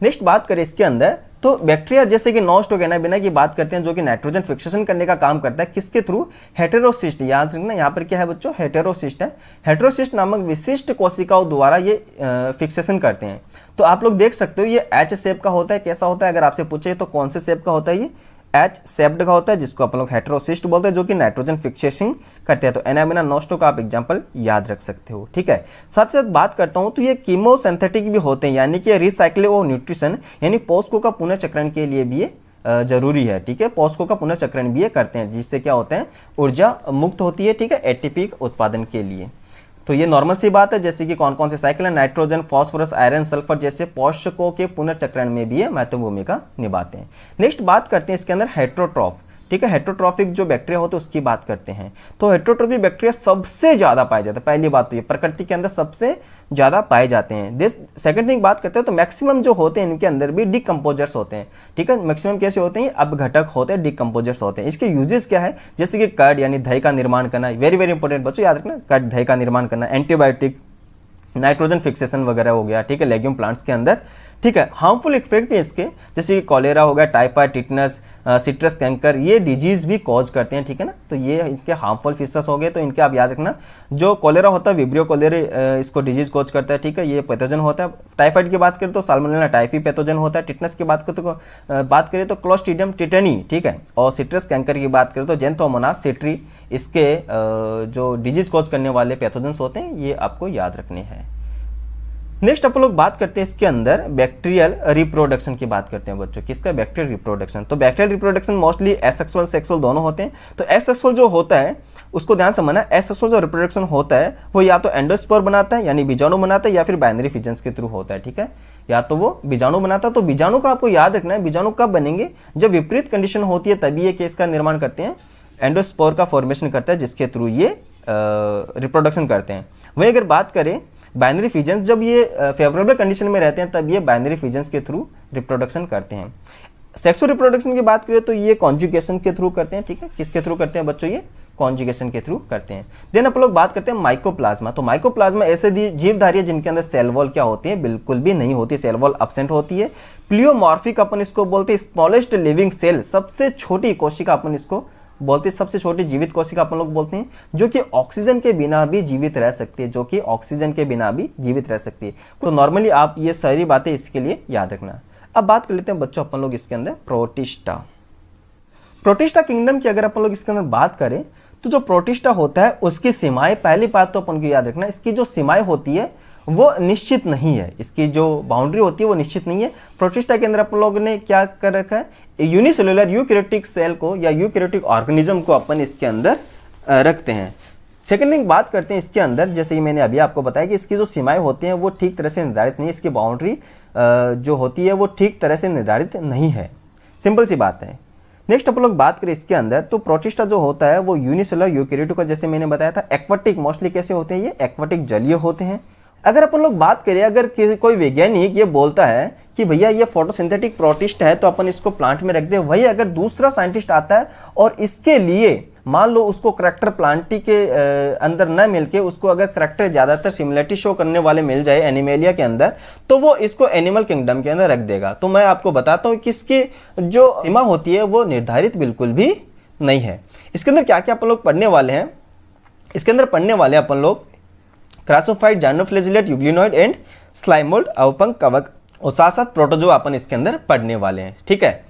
नेक्स्ट बात करें इसके अंदर, तो बैक्टीरिया जैसे कि नॉस्टोगेनाबिना की बात करते हैं जो कि नाइट्रोजन फिक्सेशन करने का काम करता है, किसके थ्रू, हेटेरोसिस्ट। याद रखना यहाँ पर क्या है बच्चों, हेटेरोसिस्ट है। हेटेरोसिस्ट नामक विशिष्ट कोशिकाओं द्वारा ये फिक्सेशन करते हैं। तो आप लोग देख सकते हो ये एच शेप का होता है। कैसा होता है, अगर आपसे पूछे तो कौन से शेप का होता है, ये एच शेप्ड का होता है, जिसको अपन लोग हेटेरोसिस्ट बोलते हैं, जो कि नाइट्रोजन फिक्सेशन करते हैं। तो एनाबिना नॉस्टो का आप एग्जांपल याद रख सकते हो, ठीक है। साथ साथ बात करता हूं तो ये कीमोसिंथेटिक भी होते हैं, यानी कि रिसाइक्लिंग ऑफ न्यूट्रिशन, यानी पोषकों का पुनर्चक्रण के लिए भी ये जरूरी है, ठीक है। पोषकों का पुनर्चक्रण भी ये करते हैं, जिससे क्या होता है, ऊर्जा मुक्त होती है, ठीक है, एटीपी उत्पादन के लिए। तो ये नॉर्मल सी बात है। जैसे कि कौन कौन से साइकिल है, नाइट्रोजन, फास्फोरस, आयरन, सल्फर जैसे पोषकों के पुनर्चक्रण में भी ये महत्वपूर्ण भूमिका निभाते हैं। नेक्स्ट बात करते हैं इसके अंदर हेटेरोट्रॉफ, ठीक है। हेटरोट्रॉफिक जो बैक्टीरिया होते हैं उसकी बात करते हैं, तो हेटरोट्रॉफिक बैक्टीरिया सबसे ज़्यादा पाए जाते हैं। पहली बात तो ये प्रकृति के अंदर सबसे ज़्यादा पाए जाते हैं। दिस सेकंड थिंग बात करते हैं तो मैक्सिमम जो होते हैं इनके अंदर भी डिकम्पोजर्स होते हैं, ठीक है। मैक्सिमम कैसे होते हैं, अपघटक होते हैं, डिकम्पोजर्स होते हैं। इसके यूजेस क्या है, जैसे कि कर्ड यानी दही का निर्माण करना, वेरी वेरी इंपॉर्टेंट बच्चों याद रखना, कर्ड दही का निर्माण करना, एंटीबायोटिक, नाइट्रोजन फिक्सेशन वगैरह हो गया, ठीक है, लेग्यूम प्लांट्स के अंदर, ठीक है। हार्मफुल इफेक्ट इसके जैसे कि कॉलेरा हो गया, टाइफाइड, टिटनस, सिट्रस कैंकर, ये डिजीज भी कॉज करते हैं, ठीक है ना। तो ये इसके हार्मफुल फिशेस हो गए, तो इनके आप याद रखना। जो कॉलेरा होता है विब्रियो कॉलेरे इसको डिजीज कॉज करता है, ठीक है, ये पैथोजन होता है। टाइफाइड की बात करें तो साल्मोनेला टाइफी पैथोजन होता है। टिटनस की बात करें तो क्लोस्ट्रीडियम टिटेनी, ठीक है। और सिट्रस कैंकर की बात करें तो जेंथोमोनास सिट्री, इसके जो डिजीज कॉज करने वाले पैथोजन्स होते हैं ये आपको याद रखने हैं। नेक्स्ट अपन लोग बात करते हैं इसके अंदर बैक्टीरियल रिप्रोडक्शन की बात करते हैं बच्चों। किसका, बैक्टीरियल रिप्रोडक्शन। तो bacterial reproduction mostly asexual sexual दोनों होते हैं। तो एसेक्सुअल जो होता है उसको ध्यान समझना, एसेक्सुअल जो रिप्रोडक्शन होता है वो या तो एंडोस्पोर बनाता है यानी बीजाणु बनाता है, या फिर बाइनरी फिजन्स के थ्रू होता है, ठीक है। या तो वो बीजाणु बनाता है, तो बीजाणु का आपको याद रखना है, बीजाणु कब बनेंगे, जब विपरीत कंडीशन होती है तभी ये केस का निर्माण करते हैं, एंडोस्पोर का फॉर्मेशन करता है जिसके थ्रू ये रिप्रोडक्शन करते हैं। वहीं अगर बात करें बाइनरी फिजन्स, जब ये फेवरेबल कंडीशन में रहते हैं तब ये बाइनरी फिजन्स के थ्रू रिप्रोडक्शन करते हैं। सेक्सुअल रिप्रोडक्शन की बात करें तो ये कॉन्जुगेशन के थ्रू करते हैं, ठीक है। किसके थ्रू करते हैं बच्चों, ये कॉन्जुगेशन के थ्रू करते हैं। देन अपन लोग बात करते हैं माइकोप्लाज्मा। तो माइकोप्लाज्मा ऐसे जीवधारी है जिनके अंदर सेल वॉल क्या होती है, बिल्कुल भी नहीं होती, सेल वॉल एब्सेंट होती है। प्लियोमॉर्फिक अपन इसको बोलते हैं, स्मॉलेस्ट लिविंग सेल, सबसे छोटी कोशिका अपन इसको बोलते हैं, सबसे छोटी जीवित कोशिका अपन लोग बोलते हैं, जो कि ऑक्सीजन के बिना भी जीवित रह सकती है, जो कि ऑक्सीजन के बिना भी जीवित रह सकती है। तो नॉर्मली आप ये सारी बातें इसके लिए याद रखना। अब बात कर लेते हैं बच्चों अपन लोग इसके अंदर प्रोटिस्टा। प्रोटिस्टा किंगडम की अगर अपन लोग इसके अंदर बात करें तो जो प्रोटिस्टा होता है उसकी सीमाएं, पहली बात तो अपन को याद रखना, इसकी जो सीमाएं होती है वो निश्चित नहीं है, इसकी जो बाउंड्री होती है वो निश्चित नहीं है। प्रोटिस्टा के अंदर अपन लोगों ने क्या कर रखा है, यूनिसेलुलर यूकैरियोटिक सेल को या यूकैरियोटिक ऑर्गेनिज्म को अपन इसके अंदर रखते हैं। सेकंड थिंग बात करते हैं इसके अंदर, जैसे कि मैंने अभी आपको बताया कि इसकी जो सीमाएं होती हैं वो ठीक तरह से निर्धारित नहीं है, इसकी बाउंड्री जो होती है वो ठीक तरह से निर्धारित नहीं है, सिंपल सी बात है। नेक्स्ट अपन लोग बात करें इसके अंदर तो प्रोटिस्टा जो होता है वो यूनिसेलुलर यूकैरियोटिक का, जैसे मैंने बताया था, एक्वाटिक मोस्टली कैसे होते हैं, ये एक्वाटिक जलीय होते हैं। अगर अपन लोग बात करें, अगर कोई वैज्ञानिक ये बोलता है कि भैया ये फोटोसिंथेटिक प्रोटिस्ट है तो अपन इसको प्लांट में रख दे, वही अगर दूसरा साइंटिस्ट आता है और इसके लिए मान लो उसको करैक्टर प्लांटी के अंदर न मिलके उसको अगर करैक्टर ज़्यादातर सिमिलरिटी शो करने वाले मिल जाए एनिमेलिया के अंदर, तो वो इसको एनिमल किंगडम के अंदर रख देगा। तो मैं आपको बताता हूँ कि इसकी जो सीमा होती है वो निर्धारित बिल्कुल भी नहीं है। इसके अंदर क्या क्या अपन लोग पढ़ने वाले हैं, इसके अंदर पढ़ने वाले अपन लोग क्रासोफाइट, जाइनोफ्लैजिलेट, यूग्लिनोइड एंड स्लाइमोल्ड, अवपंक, कवक और साथ साथ प्रोटोजोआ अपन इसके अंदर पढ़ने वाले हैं, ठीक है।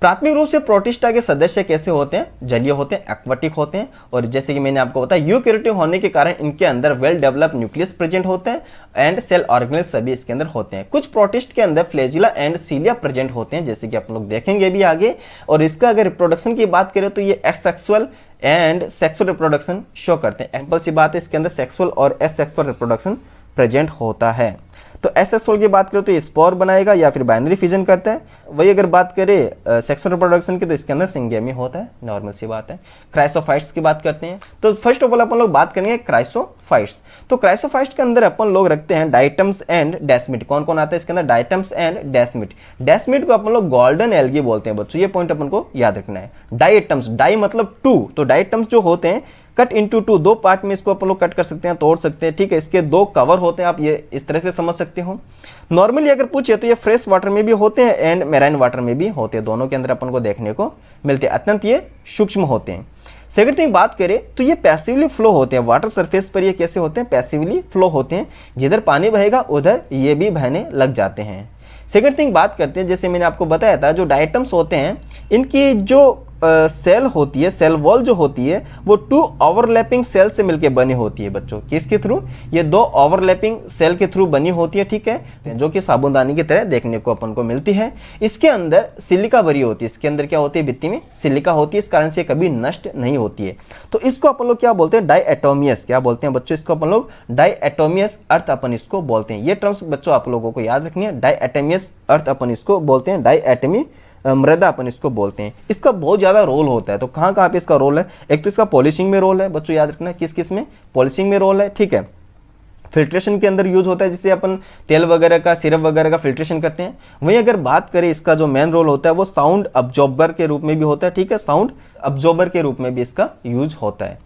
प्राथमिक रूप से प्रोटिस्टा के सदस्य कैसे होते हैं, जलीय होते हैं, एक्वाटिक होते हैं, और जैसे कि मैंने आपको बताया यूकैरियोटिक होने के कारण इनके अंदर वेल डेवलप्ड न्यूक्लियस प्रेजेंट होते हैं एंड सेल ऑर्गेनेल सभी इसके अंदर होते हैं। कुछ प्रोटिस्ट के अंदर फ्लैजिला एंड सीलिया प्रेजेंट होते हैं, जैसे कि आप लोग देखेंगे भी आगे। और इसका अगर रिप्रोडक्शन की बात करें तो ये asexual and sexual reproduction show करते हैं। सिंपल सी बात है, इसके अंदर सेक्सुअल और एसेक्सुअल रिप्रोडक्शन प्रेजेंट होता है। तो एसेक्सुअल की बात करें तो ये स्पोर बनाएगा या फिर बाइनरी फिजन करता है। वही अगर बात करें सेक्सुअल रिप्रोडक्शन की तो इसके अंदर सिंगेमी होता है, नॉर्मल सी बात है। क्राइसोफाइट्स की बात करते हैं तो फर्स्ट ऑफ ऑल अपन लोग बात करेंगे क्राइसोफाइट्स। तो क्राइसोफाइट्स के अंदर अपन लोग रखते हैं डाइटम्स एंड डेस्मिड। कौन कौन आता है इसके अंदर, डाइटम्स एंड डेस्मिड। डेस्मिड को अपन लोग गोल्डन एल्गी बोलते हैं बच्चों, ये पॉइंट अपन को याद रखना है। डाइटम्स, डाई मतलब टू, तो डाइटम्स जो होते हैं कट इनटू टू, दो पार्ट में इसको अपन लोग कट कर सकते हैं, तोड़ सकते हैं, ठीक है। इसके दो कवर होते हैं, आप ये इस तरह से समझ सकते हो। नॉर्मली अगर पूछे तो ये फ्रेश वाटर में भी होते हैं एंड मैराइन वाटर में भी होते हैं, दोनों के अंदर अपन को देखने को मिलते हैं, अत्यंत ये सूक्ष्म होते हैं। सेकंड थिंग बात करें तो ये पैसिवली फ्लो होते हैं, वाटर सरफेस पर ये कैसे होते हैं, पैसिवली फ्लो होते हैं, जिधर पानी बहेगा उधर ये भी बहने लग जाते हैं। सेकंड थिंग बात करते हैं, जैसे मैंने आपको बताया था जो डाइटम्स होते हैं इनकी जो सेल होती है, सेल वॉल जो होती है वो टू ओवरलैपिंग सेल से मिलकर बनी होती है बच्चों। किसके थ्रू, ये दो ओवरलैपिंग सेल के थ्रू बनी होती है, ठीक है, जो कि साबुनदानी की तरह देखने को अपन को मिलती है। इसके अंदर सिलिका भरी होती है, इसके अंदर क्या होती है, भित्ति में सिलिका होती है, इस कारण से कभी नष्ट नहीं होती है। तो इसको अपन लोग क्या बोलते हैं, डाइएटोमियस। क्या बोलते हैं बच्चों, इसको अपन लोग डाइएटोमियस अर्थ अपन इसको बोलते हैं। ये टर्म्स बच्चों आप लोगों को याद रखनी है, डाइएटोमियस अर्थ अपन इसको बोलते हैं, डाइएटमी मृदा अपन इसको बोलते हैं। इसका बहुत ज़्यादा रोल होता है। तो कहाँ कहाँ पे इसका रोल है? एक तो इसका पॉलिशिंग में रोल है बच्चों, याद रखना किस किस में, पॉलिशिंग में रोल है, ठीक है। फिल्ट्रेशन के अंदर यूज होता है, जिससे अपन तेल वगैरह का, सिरप वगैरह का फिल्ट्रेशन करते हैं। वहीं अगर बात करें इसका जो मेन रोल होता है वो साउंड अब्जॉर्बर के रूप में भी होता है, ठीक है, साउंड अब्जॉर्बर के रूप में भी इसका यूज होता है।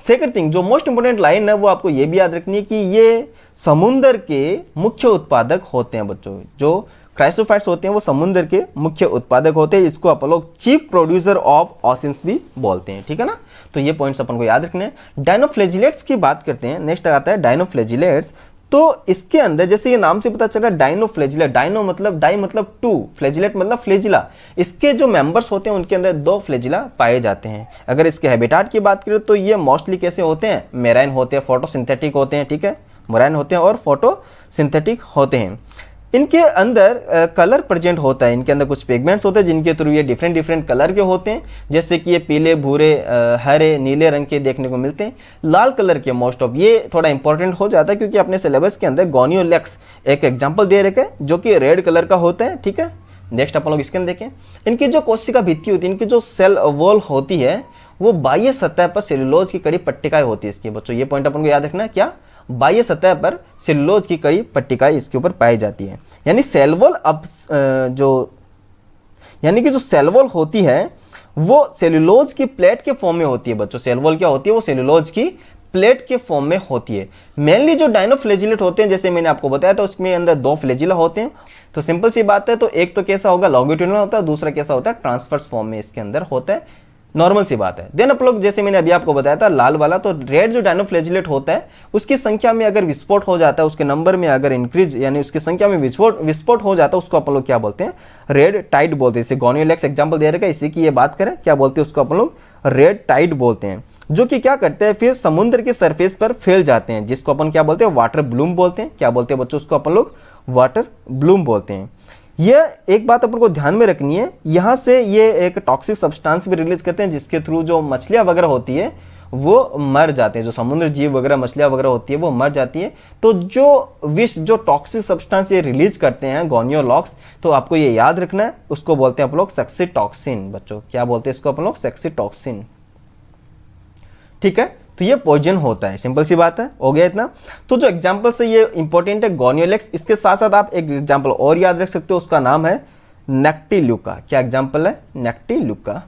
सेकंड थिंग, जो मोस्ट इंपोर्टेंट लाइन है वो आपको ये भी याद रखनी है कि ये समुद्र के मुख्य उत्पादक होते हैं बच्चों। जो क्राइसोफाइट्स होते हैं वो समुद्र के मुख्य उत्पादक होते हैं। इसको अपन लोग चीफ प्रोड्यूसर ऑफ ओशियंस भी बोलते हैं, ठीक है ना। तो ये पॉइंट्स अपन को याद रखने हैं। डायनोफ्लैजिलेट्स की बात करते हैं। नेक्स्ट आता है डायनोफ्लैजिलेट्स। तो इसके अंदर जैसे ये नाम से पता चल रहा है डायनोफ्लैजिलेट, डाइनो मतलब डाई मतलब टू, फ्लैजिलेट मतलब फ्लैजिला। इसके जो मेंबर्स होते हैं उनके अंदर 2 फ्लैजिला पाए जाते हैं। अगर इसके हैबिटाट की बात करें तो ये मोस्टली कैसे होते हैं? मेराइन होते हैं, फोटोसिंथेटिक होते हैं, ठीक है, मेराइन होते हैं और फोटोसिंथेटिक होते हैं। इनके अंदर कलर प्रेजेंट होता है। इनके अंदर कुछ पिगमेंट्स होते हैं जिनके थ्रू ये डिफरेंट डिफरेंट कलर के होते हैं, जैसे कि ये पीले, भूरे, हरे, नीले रंग के देखने को मिलते हैं। लाल कलर के मोस्ट ऑफ, ये थोड़ा इंपॉर्टेंट हो जाता है क्योंकि अपने सिलेबस के अंदर गोनियोलेक्स एक एग्जाम्पल दे रखे जो कि रेड कलर का होता है, ठीक है। नेक्स्ट अपन लोग इसके अंदर देखें। इनकी जो कोशिका भित्ति होती है, इनकी जो सेल वॉल होती है, वो बाह्य सतह पर सेलुलोज की कड़ी पट्टिकाएं होती है इसकी बच्चों। ये पॉइंट अपन को याद रखना है, क्या? बाह्य सतह पर सेलुलोज की कड़ी पट्टिकाएं इसके ऊपर पाई जाती है। यानी सेल वॉल यानी कि जो सेल वॉल होती है वो सेलुलोज की प्लेट के फॉर्म में होती है बच्चों। सेल वॉल क्या होती है? वो सेलुलोज की प्लेट के फॉर्म में होती है। मेनली जो डायनोफ्लैजिलेट होते हैं, जैसे मैंने आपको बताया, तो उसमें अंदर 2 फ्लैजिला होते हैं। तो सिंपल सी बात है, तो एक तो कैसा होगा? लॉन्गिट्यूडिनल होता है, दूसरा कैसा होता है? ट्रांसवर्स फॉर्म में इसके अंदर होता है। नॉर्मल सी बात है। देन आप लोग, जैसे मैंने अभी आपको बताया था लाल वाला, तो रेड जो डायनोफ्लैजिलेट होता है उसकी संख्या में अगर विस्फोट हो जाता है, उसके नंबर में अगर इंक्रीज यानी उसकी संख्या में विस्फोट हो जाता है, उसको अपन लोग क्या बोलते हैं? रेड टाइड बोलते हैं। इसे गोनियोलेक्स एग्जाम्पल दे रखा है, इसी की ये बात करें, क्या बोलते हैं उसको? अपन लोग रेड टाइड बोलते हैं। जो कि क्या करते हैं, फिर समुद्र के सरफेस पर फैल जाते हैं, जिसको अपन क्या बोलते हैं? वाटर ब्लूम बोलते हैं। क्या बोलते हैं बच्चों? उसको अपन लोग वाटर ब्लूम बोलते हैं। यह एक बात अपन को ध्यान में रखनी है, यहाँ से ये एक टॉक्सिक सब्सटेंस भी रिलीज करते हैं, जिसके थ्रू जो मछलियाँ वगैरह होती है वो मर जाते हैं। जो समुद्र जीव वगैरह, मछलियाँ वगैरह होती है वो मर जाती है। तो जो विष, जो टॉक्सिक सब्सटेंस ये रिलीज करते हैं गोनियोलॉक्स, तो आपको ये याद रखना है, उसको बोलते हैं अपन लोग सेक्सीटॉक्सिन बच्चों। क्या बोलते हैं इसको अपन लोग? सेक्सीटॉक्सिन, ठीक है। तो ये पॉइजन होता है, सिंपल सी बात है। हो गया इतना। तो जो एग्जाम्पल से ये इंपॉर्टेंट है गोनियोलेक्स। इसके साथ साथ आप एक एग्जाम्पल और याद रख सकते हो, उसका नाम है नेक्टिल्यूका। क्या एग्जाम्पल है? नेक्टिल्यूका।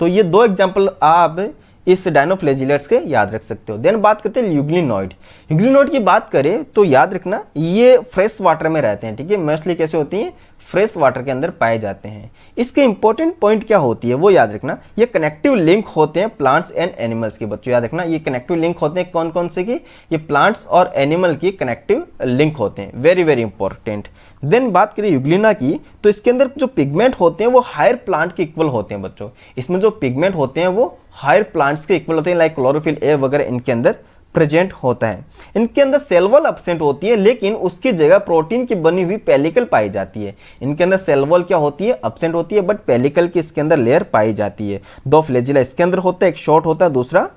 तो ये 2 एग्जाम्पल आप इस डायनोफ्लैजिलेट्स के याद रख सकते हो। देन बात करते हैं यूग्लिनॉइड। यूग्लिनॉइड की बात करें तो याद रखना ये फ्रेश वाटर में रहते हैं, ठीक है। मोस्टली कैसे होती हैं? फ्रेश वाटर के अंदर पाए जाते हैं। इसके इंपॉर्टेंट पॉइंट क्या होती है वो याद रखना। ये कनेक्टिव लिंक होते हैं प्लांट्स एंड एनिमल्स के बच्चों, याद रखना। ये कनेक्टिव लिंक होते हैं कौन कौन से की? ये प्लांट्स और एनिमल की कनेक्टिव लिंक होते हैं। Very very important. देन बात करें यूग्लिना की, तो इसके अंदर जो पिगमेंट होते हैं वो हायर प्लांट के इक्वल होते हैं बच्चों। इसमें जो पिगमेंट होते हैं वो हायर प्लांट्स के इक्वल होते हैं, लाइक क्लोरोफिल ए वगैरह इनके अंदर प्रेजेंट होता है। इनके अंदर सेल वॉल एब्सेंट होती है, लेकिन उसकी जगह प्रोटीन की बनी हुई पेलिकल पाई जाती है। इनके अंदर सेल वॉल क्या होती है? एब्सेंट होती है, बट पेलिकल की इसके अंदर लेयर पाई जाती है। 2 फ्लैजिला इसके अंदर होता है, एक शॉर्ट होता है, दूसरा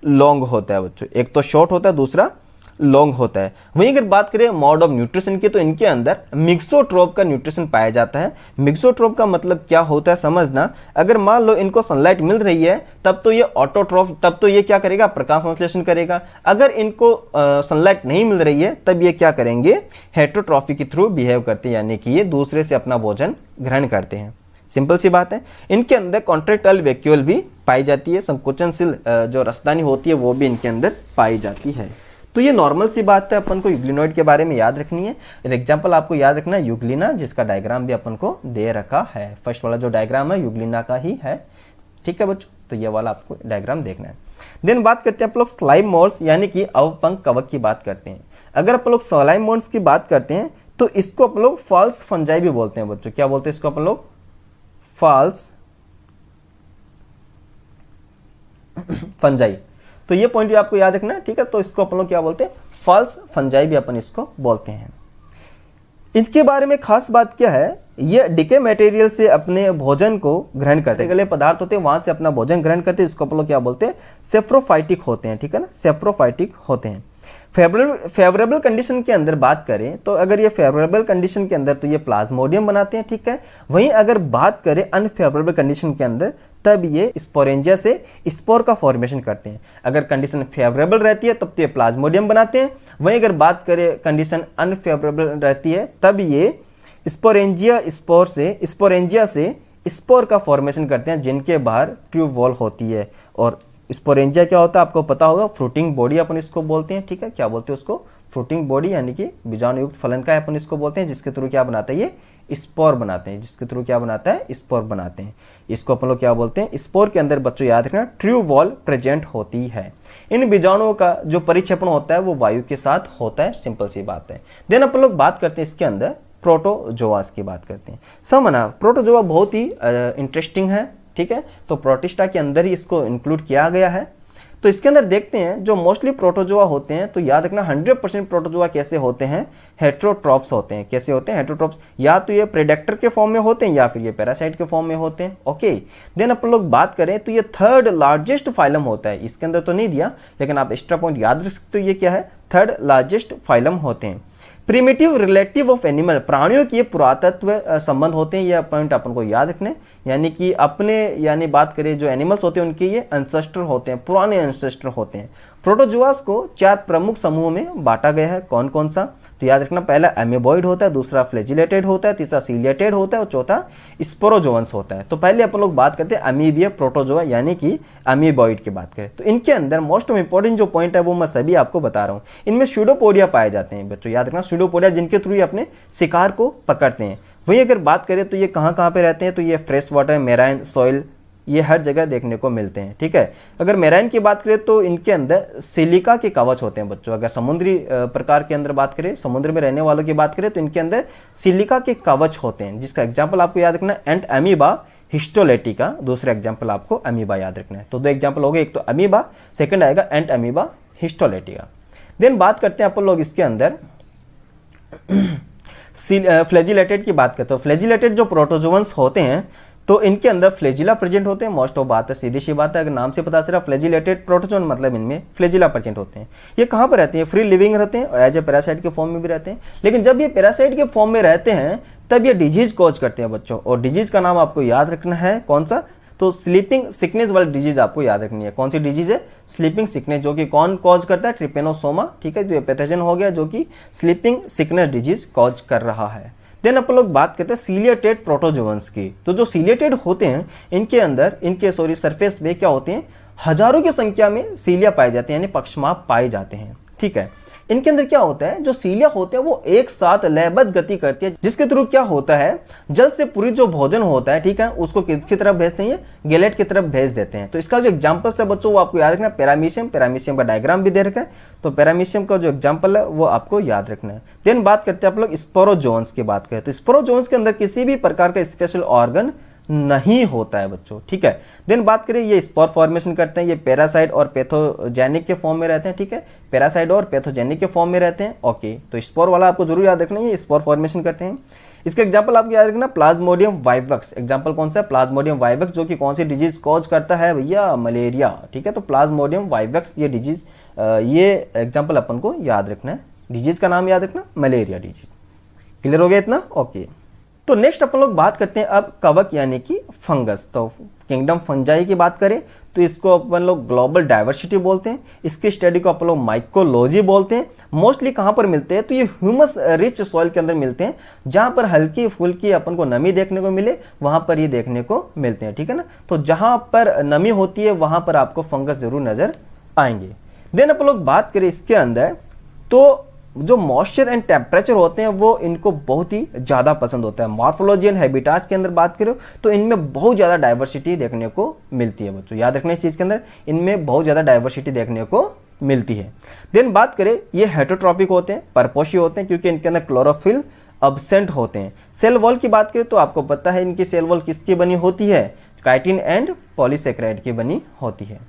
लॉन्ग होता है बच्चों। एक तो शॉर्ट होता है, दूसरा लॉन्ग होता है। वहीं अगर बात करें मोड ऑफ न्यूट्रिशन की, तो इनके अंदर मिक्सोट्रोप का न्यूट्रिशन पाया जाता है। मिक्सोट्रोप का मतलब क्या होता है समझना। अगर मान लो इनको सनलाइट मिल रही है तब तो ये ऑटोट्रोफ, तब तो ये क्या करेगा? प्रकाश संश्लेषण करेगा। अगर इनको सनलाइट नहीं मिल रही है तब ये क्या करेंगे? हेटेरोट्रॉफी के थ्रू बिहेव करते हैं, यानी कि ये दूसरे से अपना भोजन ग्रहण करते हैं। सिंपल सी बात है। इनके अंदर कॉन्ट्रैक्टाइल वैक्यूल भी पाई जाती है, संकोचनशील जो रसदानी होती है वो भी इनके अंदर पाई जाती है। तो ये नॉर्मल सी बात है, अपन को यूग्लिनॉइड के बारे में याद रखनी है। एग्जाम्पल आपको याद रखना है यूग्लिना, जिसका डायग्राम भी अपन को दे रखा है। फर्स्ट वाला जो डायग्राम है यूग्लिना का ही है, ठीक है बच्चों। तो ये वाला आपको डायग्राम देखना है। देन बात करते हैं अपन लोग स्लाइम मोल्ड्स यानी कि अवपंख कवक की बात करते हैं। अगर अपन लोग स्लाइम मोल्ड्स की बात करते हैं तो इसको अपन लोग फॉल्स फंजाई भी बोलते हैं बच्चों। क्या बोलते हैं इसको अपन लोग? False fungi. तो ये पॉइंट भी आपको याद रखना है, ठीक है। तो इसको अपन लोग क्या बोलते हैं? फॉल्स फंजाई भी अपन इसको बोलते हैं। इनके बारे में खास बात क्या है? ये डिके मटेरियल से अपने भोजन को ग्रहण करते हैं, गले पदार्थ होते हैं वहां से अपना भोजन ग्रहण करते हैं। इसको अपन लोग क्या बोलते हैं? सेफ्रोफाइटिक होते हैं, ठीक है ना। सेफ्रोफाइटिक होते हैं। फेवरेबल कंडीशन के अंदर बात करें तो अगर ये फेवरेबल कंडीशन के अंदर तो ये प्लाज्मोडियम बनाते हैं, ठीक है। वहीं अगर बात करें अनफेवरेबल कंडीशन के अंदर तब ये स्पोरेंजिया से स्पोर का फॉर्मेशन करते हैं। अगर कंडीशन फेवरेबल रहती है तब तो ये प्लाज्मोडियम बनाते हैं। वहीं अगर बात करें कंडीशन अनफेवरेबल रहती है तब ये स्पोरेंजिया से स्पोर का फॉर्मेशन करते हैं, जिनके बाहर ट्यूब वॉल होती है। और स्पोरेंजिया क्या होता है आपको पता होगा, फ्रूटिंग बॉडी अपन इसको बोलते हैं, ठीक है। क्या बोलते हैं उसको? फ्रूटिंग बॉडी, यानी कि बीजाणुयुक्त फलन का अपन इसको बोलते हैं, जिसके थ्रू क्या बनाता है ये स्पोर बनाते हैं, जिसके थ्रू क्या बनाता है स्पोर बनाते हैं। इसको अपन लोग क्या बोलते हैं? स्पोर के अंदर बच्चों याद रखना ट्यूब वॉल प्रेजेंट होती है। इन बीजाणुओं का जो परिक्षेपण होता है वो वायु के साथ होता है, सिंपल सी बात है। देन अपन लोग बात करते हैं इसके अंदर प्रोटोजोआस की बात करते हैं। समझना प्रोटोजोआ बहुत ही इंटरेस्टिंग है, ठीक है। तो प्रोटिस्टा के अंदर ही इसको इंक्लूड किया गया है। तो इसके अंदर देखते हैं जो मोस्टली प्रोटोजोआ होते हैं, तो याद रखना 100% प्रोटोजोआ कैसे होते हैं? हेट्रोट्रॉप्स होते हैं। कैसे होते हैं? हेट्रोट्रॉप्स। या तो ये प्रेडेक्टर के फॉर्म में होते हैं या फिर ये पैरासाइट के फॉर्म में होते हैं। ओके, देन अपन लोग बात करें तो ये थर्ड लार्जेस्ट फाइलम होता है। इसके अंदर तो नहीं दिया, लेकिन आप एक्स्ट्रा पॉइंट याद रख सकते हो, ये क्या है? थर्ड लार्जेस्ट फाइलम होते हैं। प्रिमिटिव रिलेटिव ऑफ एनिमल, प्राणियों के पुरातत्व संबंध होते हैं। यह पॉइंट अपन को याद रखने, यानी कि अपने बात करें जो एनिमल्स होते हैं उनके ये एंसेस्टर होते हैं, पुराने एंसेस्टर होते हैं। प्रोटोजोआस को 4 प्रमुख समूहों में बांटा गया है। कौन कौन सा? तो याद रखना, पहला एमीबॉइड होता है, दूसरा फ्लैजिलेटेड होता है, तीसरा सीलिएटेड होता है और चौथा स्पोरोजोअन्स होता है। तो पहले अपन लोग बात करते हैं अमीबिया प्रोटोजोआ, यानी कि अमीबॉइड की बात करें तो इनके अंदर मोस्ट इंपॉर्टेंट जो पॉइंट है वो मैं सभी आपको बता रहा हूँ। इनमें स्यूडोपोडिया पाए जाते हैं बच्चों, याद रखना स्यूडोपोडिया, जिनके थ्रू ये अपने शिकार को पकड़ते हैं। वहीं अगर बात करें तो ये कहाँ पे रहते हैं? तो ये फ्रेश वाटर, मेराइन, सॉइल, ये हर जगह देखने को मिलते हैं, ठीक है। अगर मेराइन की बात करें तो इनके अंदर सिलिका के कवच होते हैं बच्चों। अगर समुद्री प्रकार के अंदर बात करें, समुद्र में रहने वालों की बात करें तो इनके अंदर सिलिका के कवच होते हैं, जिसका एग्जाम्पल आपको याद रखना एंट अमीबा हिस्टोलेटिका, दूसरा एग्जाम्पल आपको अमीबा याद रखना है। तो 2 एग्जाम्पल हो गए, एक तो अमीबा, सेकंड आएगा एंट अमीबा हिस्टोलेटिका। देन बात करते हैं अपन लोग इसके अंदर फ्लैजिलेटेड की बात करते हैं। फ्लैजिलेटेड जो प्रोटोजोअन्स होते हैं तो इनके अंदर फ्लैजिला प्रेजेंट होते हैं। मोस्ट ऑफ बात है, सीधी सी बात है, अगर नाम से पता चला फ्लैजिलेटेड प्रोटोजोन मतलब इनमें फ्लैजिला प्रेजेंट होते हैं। ये कहाँ पर रहते हैं? फ्री लिविंग रहते हैं और एज ए पैरासाइट के फॉर्म में भी रहते हैं। लेकिन जब ये पैरासाइट के फॉर्म में रहते हैं तब ये डिजीज कॉज करते हैं बच्चों, और डिजीज का नाम आपको याद रखना है कौन सा? तो स्लीपिंग सिकनेस वाली डिजीज आपको याद रखनी है। कौन सी डिजीज है? स्लीपिंग सिकनेस, जो कि कौन कॉज करता है? ट्रिपेनोसोमा, ठीक है। जो पैथोजन हो गया जो कि स्लीपिंग सिकनेस डिजीज कॉज कर रहा है। देन अपन लोग बात करते हैं सीलिएटेड प्रोटोजोअन्स की। तो जो सीलिएटेड होते हैं इनके अंदर सरफेस में क्या होते हैं? हजारों की संख्या में सीलिया पाए जाते हैं, यानी पक्षमाप पाए जाते हैं, ठीक है। इनके अंदर क्या होता है? जो सीलिया होते हैं वो एक साथ लयबद्ध गति करती है, जिसके थ्रू क्या होता है? जल से पूरी जो भोजन होता है, ठीक है, उसको किसकी तरफ भेजते हैं? ये गैलेट की तरफ भेज देते हैं। तो इसका जो एग्जांपल है बच्चों वो आपको याद रखना है, पैरामीशियम का डायग्राम भी दे रखा है, तो पैरामीशियम का जो एग्जाम्पल है वो आपको याद रखना है। देन बात करते हैं आप लोग स्पोरोजोन्स की बात करें तो स्पोरोजोन्स के अंदर किसी भी प्रकार का स्पेशल ऑर्गन नहीं होता है बच्चों, ठीक है। देन बात करें ये स्पोर फॉर्मेशन करते हैं, ये पैरासाइट और पैथोजेनिक के फॉर्म में रहते हैं, ठीक है। पैरासाइट और पैथोजेनिक के फॉर्म में रहते हैं, ओके। तो स्पोर वाला आपको जरूर याद रखना है, ये स्पोर फॉर्मेशन करते हैं। इसका एग्जांपल आपको याद रखना प्लाज्मोडियम वाइवक्स। एग्जांपल कौन सा है? प्लाज्मोडियम वाइवक्स, जो कि कौन सी डिजीज कॉज करता है भैया? मलेरिया, ठीक है। तो प्लाज्मोडियम वाइवक्स ये डिजीज, ये एग्जाम्पल अपन को याद रखना है। डिजीज का नाम याद रखना, मलेरिया डिजीज। क्लियर हो गया इतना? ओके। तो नेक्स्ट अपन लोग बात करते हैं अब कवक यानी कि फंगस। तो किंगडम फंजाई की बात करें तो इसको अपन लोग ग्लोबल डाइवर्सिटी बोलते हैं। इसकी स्टडी को अपन लोग माइकोलॉजी बोलते हैं। मोस्टली कहाँ पर मिलते हैं? तो ये ह्यूमस रिच सॉइल के अंदर मिलते हैं, जहाँ पर हल्की फुल्की अपन को नमी देखने को मिले वहाँ पर ये देखने को मिलते हैं, ठीक है ना। तो जहाँ पर नमी होती है वहाँ पर आपको फंगस जरूर नजर आएंगे। देन अपन लोग बात करें इसके अंदर तो जो मॉइस्चर एंड टेम्परेचर होते हैं वो इनको बहुत ही ज़्यादा पसंद होता है। मॉर्फोलॉजी एंड हैबिटाट के अंदर बात करो तो इनमें बहुत ज़्यादा डाइवर्सिटी देखने को मिलती है बच्चों, याद रखना इस चीज़ के अंदर, इनमें बहुत ज़्यादा डाइवर्सिटी देखने को मिलती है। देन बात करें ये हेटरोट्रॉपिक होते हैं, परपोषी होते हैं, क्योंकि इनके अंदर क्लोरोफिल अब्सेंट होते हैं। सेल वॉल की बात करें तो आपको पता है इनकी सेल वॉल किसकी बनी होती है? काइटिन एंड पॉलीसेकेराइड की बनी होती है।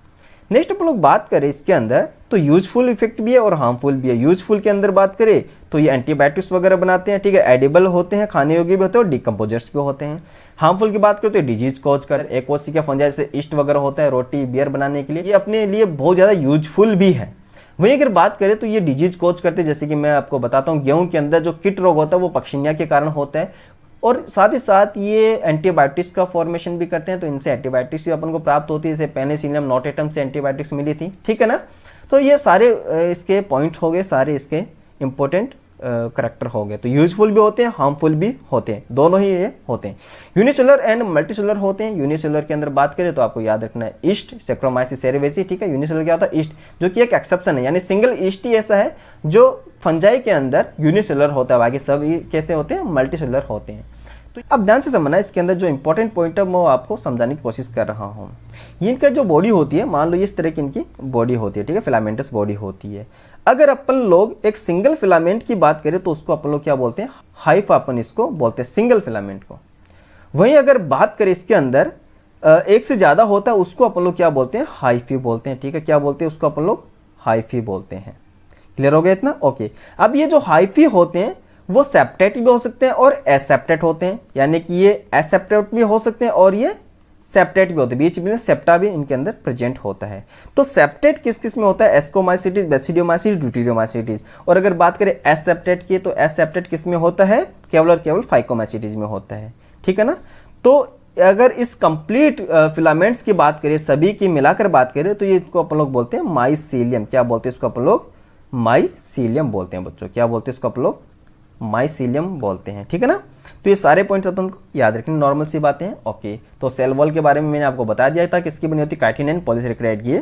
नेक्स्ट अपन लोग बात करें इसके अंदर तो यूजफुल इफेक्ट भी है और हार्मफुल भी है। यूजफुल के अंदर बात करें तो ये एंटीबायोटिक्स वगैरह बनाते हैं, ठीक है, एडिबल होते हैं, खाने योग्य भी होते हैं और डिकम्पोजर्स भी होते हैं। हार्मफुल की बात करें तो डिजीज कॉज कर एक कोशिका फंजाई से ईस्ट वगैरह होता है रोटी बियर बनाने के लिए, ये अपने लिए बहुत ज़्यादा यूजफुल भी है। वहीं अगर बात करें तो ये डिजीज कोज करते हैं, जैसे कि मैं आपको बताता हूँ गेहूं के अंदर जो कीट रोग होता है वो पक्षिनिया के कारण होता है, और साथ ही साथ ये एंटीबायोटिक्स का फॉर्मेशन भी करते हैं, तो इनसे एंटीबायोटिक्स भी अपन को प्राप्त होती है, जैसे पेनिसिलियम नोटेटम से एंटीबायोटिक्स मिली थी, ठीक है ना। तो ये सारे इसके पॉइंट्स हो गए, सारे इसके इंपॉर्टेंट करेक्टर हो गए। तो यूजफुल भी होते हैं, हार्मफुल भी होते हैं, दोनों ही ये होते हैं। यूनिसेलुलर एंड मल्टीसेलुलर होते हैं। यूनिसेलुलर के अंदर बात करें तो आपको याद रखना है ईस्ट, सेक्रोमाइसिस सेरेवेसी, ठीक है। यूनिसेलुलर क्या होता है, ईस्ट, जो कि एक एक्सेप्शन है, यानी सिंगल ईस्ट ही ऐसा है जो फंजाई के अंदर यूनिसेलुलर होता है, बाकी सब कैसे होते हैं, मल्टीसेलुलर होते हैं। तो अब ध्यान से समझना, इसके अंदर जो इंपॉर्टेंट पॉइंट है मैं आपको समझाने की कोशिश कर रहा हूँ। इनका जो बॉडी होती है, मान लो इस तरह की इनकी बॉडी होती है, ठीक है, फिलामेंटस बॉडी होती है। अगर अपन लोग एक सिंगल फिलामेंट की बात करें तो उसको अपन लोग क्या बोलते हैं, हाइफ, अपन इसको बोलते हैं सिंगल फिलामेंट को। वहीं अगर बात करें इसके अंदर एक से ज़्यादा होता है, उसको अपन लोग क्या बोलते हैं, हाइफी बोलते हैं, ठीक है। क्या बोलते हैं उसको अपन लोग, हाइफी बोलते हैं। क्लियर हो गया इतना, ओके। अब ये जो हाइफी होते हैं वो सेप्टेट भी हो सकते हैं और एसेप्टेट होते हैं, यानी कि ये एसेप्टेट भी हो सकते हैं और ये सेप्टेट भी होते हैं, बीच में सेप्टा भी इनके अंदर प्रेजेंट होता है। तो सेप्टेट किस किस में होता है, एस्कोमाइसिटीज, बेसिडियोमाइसिटीज, ड्यूटेरियोमाइसिटीज। और अगर बात करें एसेप्टेट की तो एसेप्टेट किस में होता है, केवल और केवल फाइकोमाइसिटीज में होता है, ठीक है ना। तो अगर इस कंप्लीट फिलामेंट्स की बात करें, सभी की मिलाकर बात करें, तो ये इसको अपन लोग बोलते हैं माइसीलियम। क्या बोलते हैं इसको अपन लोग, माइसीलियम बोलते हैं बच्चों। क्या बोलते हैं इसको अपन लोग, माइसीलियम बोलते हैं, ठीक है ना। तो ये सारे पॉइंट्स अपन को याद रखने, नॉर्मल सी बातें हैं, ओके। तो सेल वॉल के बारे में मैंने आपको बता दिया था, किसकी बनी होती है, काइटिन एंड पॉलीसेकेराइड की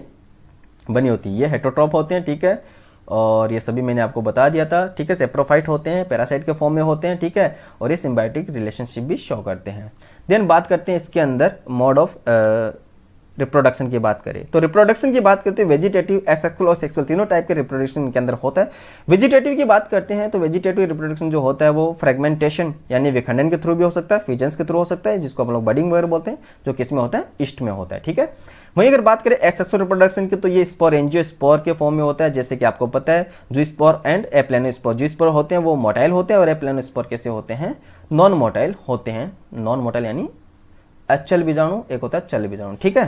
बनी होती है। ये हेटरोट्रॉप होते हैं, ठीक है, और ये सभी मैंने आपको बता दिया था, ठीक है। सेप्रोफाइट होते हैं, पैरासाइट के फॉर्म में होते हैं, ठीक है, और ये सिम्बायोटिक रिलेशनशिप भी शो करते हैं। देन बात करते हैं इसके अंदर मोड ऑफ रिप्रोडक्शन की बात करें तो रिप्रोडक्शन की बात करते हैं वेजिटेटिव, एसेक्सुअल और सेक्सुअल, तीनों टाइप के रिप्रोडक्शन के अंदर होता है। वेजिटेटिव की बात करते हैं तो वेजिटेटिव रिप्रोडक्शन जो होता है वो फ्रेगमेंटेशन यानी विखंडन के थ्रू भी हो सकता है, फिजन्स के थ्रू हो सकता है, जिसको हम लोग बडिंग वगैरह बोलते हैं, जो किस में होता है, ईस्ट में होता है, ठीक है। वहीं अगर बात करें एसेक्सुअल रिप्रोडक्शन की तो ये स्पोर एंजियोस्पोर के फॉर्म में होता है, जैसे कि आपको पता है जो स्पोर एंड एप्लेनोस्पोर, जो स्पोर होते हैं वो मोटाइल होते हैं और एप्लेनोस्पोर कैसे होते हैं, नॉन मोटाइल होते हैं। नॉन मोटाइल यानी अचल बीजाणु, एक होता है चल बीजाणु, ठीक है।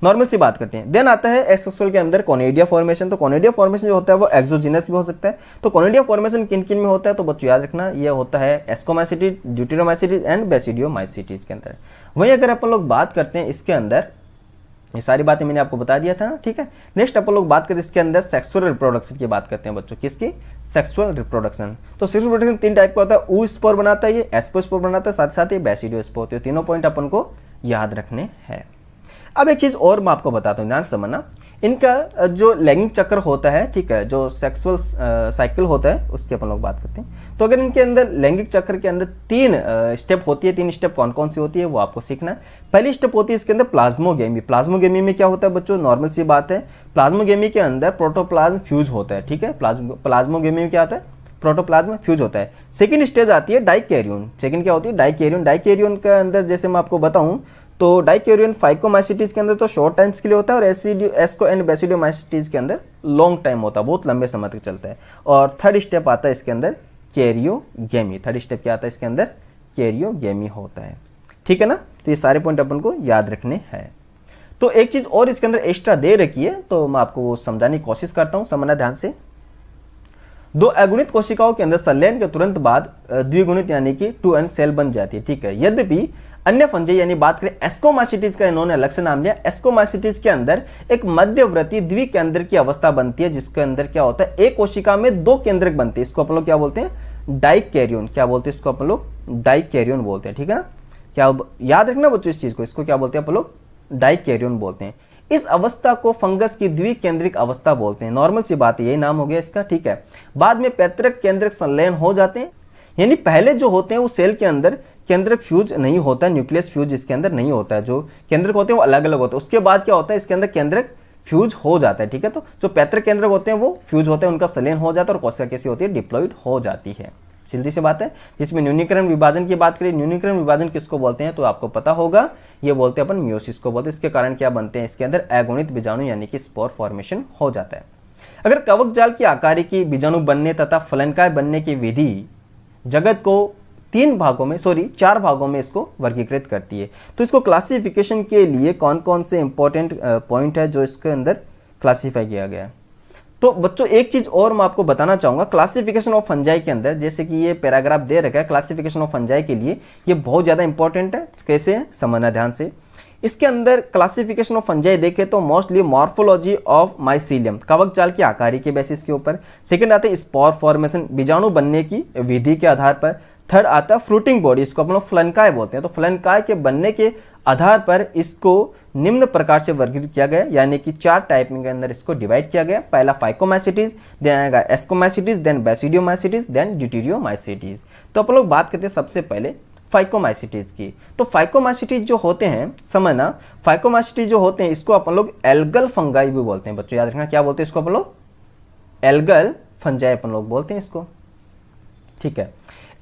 नॉर्मल सी बात करते हैं। देन आता है एसेक्सुअल के अंदर कोनेडिया फॉर्मेशन। तो कोनेडिया फॉर्मेशन जो होता है वो एक्सोजिनस भी हो सकता है। तो कोनेडिया फॉर्मेशन किन किन में होता है तो बच्चों याद रखना, ये होता है एस्कोमाइसिटीज, ड्यूटेरोमाइसिटीज एंड बेसिडियोमाइसिटीज के अंदर। वहीं अगर अपन लोग बात करते हैं इसके अंदर, ये सारी बातें मैंने आपको बता दिया था ना, ठीक है। नेक्स्ट अपन लोग बात करते हैं इसके अंदर सेक्सुअल रिप्रोडक्शन की बात करते हैं बच्चों, किसकी, सेक्सुअल रिप्रोडक्शन। तो सेक्सुअल रिप्रोडक्शन तीन टाइप का होता है, ऊ स्पोर बनाता है, ये एस्पोस्पोर बनाता है, साथ साथ ये बेसिडियोस्पोर। तो तीनों पॉइंट अपन को याद रखने हैं। अब एक चीज़ और मैं आपको बताता हूँ, ध्यान से समझना, इनका जो लैंगिक चक्र होता है, ठीक है, जो सेक्सुअल साइकिल होता है उसकी अपन लोग बात करते हैं। तो अगर इनके अंदर लैंगिक चक्र के अंदर तीन स्टेप होती है, तीन स्टेप कौन कौन सी होती है वो आपको सीखना है। पहली स्टेप होती है इसके अंदर प्लाज्मोगेमी। प्लाज्मोगेमी में क्या होता है बच्चों, नॉर्मल सी बात है, प्लाज्मोगेमी के अंदर प्रोटोप्लाज्म फ्यूज होता है, ठीक है। प्लाज्मोगेमी में क्या होता है, प्रोटोप्लाज्म फ्यूज होता है। सेकंड स्टेज आती है डाइकैरियन। सेकंड क्या होती है, डाइकैरियन। डाइकैरियन के अंदर जैसे मैं आपको बताऊं तो डाइकैरियन फाइकोमाइसिटीज के अंदर तो शॉर्ट टाइम्स के लिए होता है, और एस्को एंड बेसिडियोमाइसिटीज के अंदर लॉन्ग टाइम होता है, बहुत लंबे समय तक चलता है। और थर्ड स्टेप आता है इसके अंदर कैरियोगेमी। थर्ड स्टेप क्या आता है इसके अंदर, कैरियोगेमी होता है, ठीक है ना। तो ये सारे पॉइंट अपन को याद रखने हैं। तो एक चीज़ और इसके अंदर एक्स्ट्रा दे रखी है, तो मैं आपको वो समझाने की कोशिश करता हूँ, समझना ध्यान से। दो अगुणित कोशिकाओं के अंदर संलयन के तुरंत बाद द्विगुणित यानी कि 2n सेल बन जाती है, ठीक है। यद्यपि अन्य फंजाई यानी बात करें एस्कोमाइसिटीज का, इन्होंने अलग से नाम लिया। एस्कोमाइसिटीज के अंदर एक मध्यवर्ती द्विकेंद्रक की अवस्था बनती है, जिसके अंदर क्या होता है, एक कोशिका में दो केंद्रक बनते हैं। इसको अपन लोग क्या बोलते हैं, डाइकैरियन। क्या बोलते हैं इसको अपन लोग, डाइकैरियन बोलते हैं, ठीक है ना। क्या याद रखना बच्चों इस चीज को, इसको क्या बोलते हैं अपन लोग, डाइकैरियन बोलते हैं। इस अवस्था को फंगस की द्विकेंद्रिक अवस्था बोलते हैं। नॉर्मल सी बात है, यही नाम हो गया इसका, ठीक है। बाद में पैतृक केंद्रक संलयन हो जाते हैं, यानी पहले जो होते हैं वो सेल के अंदर केंद्रक फ्यूज नहीं होता, न्यूक्लियस फ्यूज इसके अंदर नहीं होता है, जो केंद्रक होते हैं वो अलग अलग होते हैं। उसके बाद क्या होता है, इसके अंदर केंद्रक फ्यूज हो जाता है, ठीक है। तो जो पैतृक केंद्रक होते हैं वो फ्यूज होते हैं, उनका संलयन हो जाता है और कोशिका कैसी होती है, डिप्लॉइड हो जाती है। सीधी सी बात है। जिसमें न्यूनीकरण विभाजन की बात करें, न्यूनीकरण विभाजन किसको बोलते हैं तो आपको पता होगा, ये बोलते हैं अपन मियोसिस को बोलते हैं। इसके कारण क्या बनते हैं, इसके अंदर अगुणित बीजाणु यानी कि स्पोर फॉर्मेशन हो जाता है। अगर कवक जाल की आकार की बीजाणु बनने तथा फलनकाय बनने की विधि जगत को चार भागों में इसको वर्गीकृत करती है। तो इसको क्लासिफिकेशन के लिए कौन कौन से इंपॉर्टेंट पॉइंट है जो इसके अंदर क्लासीफाई किया गया है। तो बच्चों एक चीज़ और मैं आपको बताना चाहूँगा क्लासिफिकेशन ऑफ फंजाई के अंदर, जैसे कि ये पैराग्राफ दे रखा है क्लासिफिकेशन ऑफ फंजाई के लिए, ये बहुत ज़्यादा इंपॉर्टेंट है। कैसे है समझना ध्यान से। इसके अंदर क्लासिफिकेशन ऑफ फंजाई देखें तो मोस्टली मॉर्फोलॉजी ऑफ माइसीलियम, कवक जाल की आकारी के बेसिस के ऊपर। सेकंड आता है स्पोर फॉर्मेशन, बीजाणु बनने की विधि के आधार पर। थर्ड आता है फ्रूटिंग बॉडी, इसको अपन लोग फ्लनकाय बोलते हैं। तो फ्लनकाय के बनने के आधार पर इसको निम्न प्रकार से वर्गीकृत किया गया, यानी कि 4 टाइप के अंदर इसको डिवाइड किया गया। पहला फाइकोमाइसिटीज, देन आएगा एस्कोमाइसिटीज, देन बेसिडियोमाइसिटीज, देन ड्यूटेरियोमाइसिटीज। तो अपन लोग बात करते हैं सबसे पहले फाइकोमाइसिटीज की। तो फाइकोमाइसिटीज जो होते हैं, समझना, फाइकोमाइसिटीज जो होते हैं इसको अपन लोग एल्गल फंगाई भी बोलते हैं। बच्चों याद रखना क्या बोलते हैं इसको अपन लोग, एल्गल फंजाई अपन लोग बोलते हैं इसको, ठीक है।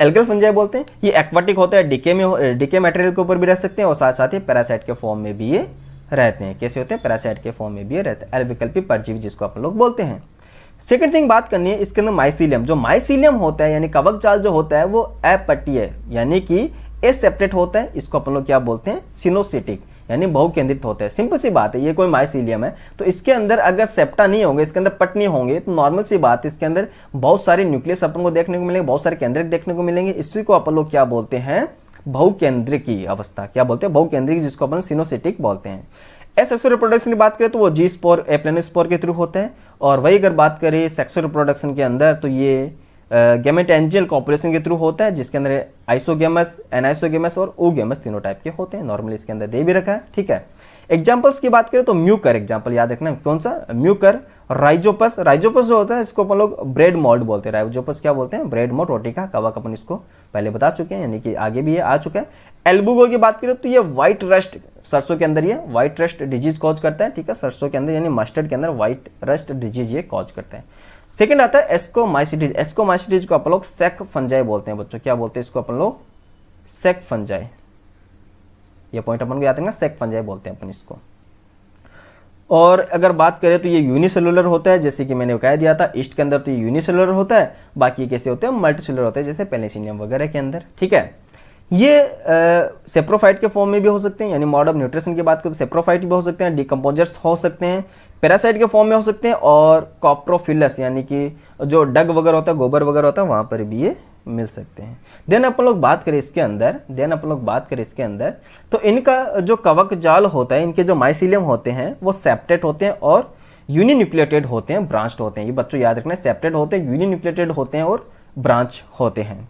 एल्गल फंजाई बोलते हैं। ये एक्वाटिक होता है, डीके मटेरियल के ऊपर भी रह सकते हैं और साथ साथ ही पैरासाइट के फॉर्म में भी ये रहते हैं। कैसे होते हैं, पैरासाइट के फॉर्म में भी ये रहते हैं, अलविकल्पी परजीवी जिसको अपन लोग बोलते हैं। सेकंड थिंग बात करनी है इसके अंदर माइसीलियम। जो माइसीलियम होता है यानी कवक जाल जो होता है वो अपट्टीय यानी कि एसेप्टेट होता है। इसको अपन लोग क्या बोलते हैं, सिनोसिटिक यानी बहुकेंद्रित होता है। सिंपल सी बात है, ये कोई माइसीलियम है तो इसके अंदर अगर सेप्टा नहीं होंगे, इसके अंदर पट नहीं होंगे, तो नॉर्मल सी बात है इसके अंदर बहुत सारे न्यूक्लियस अपन को देखने को मिलेंगे, बहुत सारे केंद्रक देखने को मिलेंगे। इसी को अपन लोग क्या बोलते हैं, बहुकेंद्रिकी अवस्था क्या बोलते हैं, बहुकेंद्रिक, जिसको अपन सिनोसिटिक बोलते हैं। सेक्सुअल रिप्रोडक्शन की बात करें तो वो जी स्पोर एप्लेनोस्पोर के थ्रू होता है। और वही अगर बात करें सेक्सुअल रिप्रोडक्शन के अंदर तो ये गैमेटेंजियल कॉपुलेशन के थ्रू होता है, जिसके अंदर आइसोगेमस, एनाइसोगेमस और ओगेमस तीनों टाइप के होते हैं। नॉर्मली इसके अंदर दे भी रखा है, ठीक है। एग्जाम्पल्स की बात करें तो म्यूकर एग्जाम्पल याद रखना, कौन सा, म्यूकर, राइजोपस। राइजोपस जो होता है इसको अपन लोग ब्रेड मोल्ड बोलते हैं। राइजोपस क्या बोलते हैं, ब्रेड मोल्ड, रोटी का कवक, अपन इसको पहले बता चुके हैं, यानी कि आगे भी ये आ चुका है। एल्बुगो की बात करें तो ये व्हाइट रस्ट, सरसों के अंदर ये व्हाइट रस्ट डिजीज कॉज करता है, ठीक है। सरसों के अंदर यानी मस्टर्ड के अंदर व्हाइट रस्ट डिजीज ये कॉज करता है। सेकंड आता है एस्कोमाइसिटीज। एस्कोमाइसिटीज को अपन लोग सेक फंजाई बोलते हैं बच्चों, क्या बोलते हैं इसको अपन लोग, सेक फंजाई। ये पॉइंट अपन को याद रखना, सेक फंजाई बोलते हैं अपन इसको। और अगर बात करें तो ये यूनिसेलुलर होता है, जैसे कि मैंने कह दिया था ईस्ट के अंदर तो ये यूनिसेलुलर होता है, बाकी कैसे होते हैं, मल्टीसेलुलर होते हैं, जैसे पेनिसिलियम वगैरह के अंदर, ठीक है। ये सेप्रोफाइट के फॉर्म में भी हो सकते हैं, यानी मॉड ऑफ न्यूट्रिशन की बात करें तो सेप्रोफाइट भी हो सकते हैं, डिकम्पोजर्स हो सकते हैं, पैरासाइट के फॉर्म में हो सकते हैं, और कॉप्रोफिलस यानी कि जो डग वगैरह होता है, गोबर वगैरह होता है, वहाँ पर भी ये मिल सकते हैं। देन अपन लोग बात करें इसके अंदर, तो इनका जो कवक जाल होता है, इनके जो माइसीलियम होते हैं वो सेप्टेट होते हैं और यूनिन्यूक्लिएटेड होते हैं, ब्रांच्ड होते हैं। ये बच्चों याद रखना है, सेप्टेट होते हैं, यूनिन्यूक्लिएटेड होते हैं और ब्रांच होते हैं।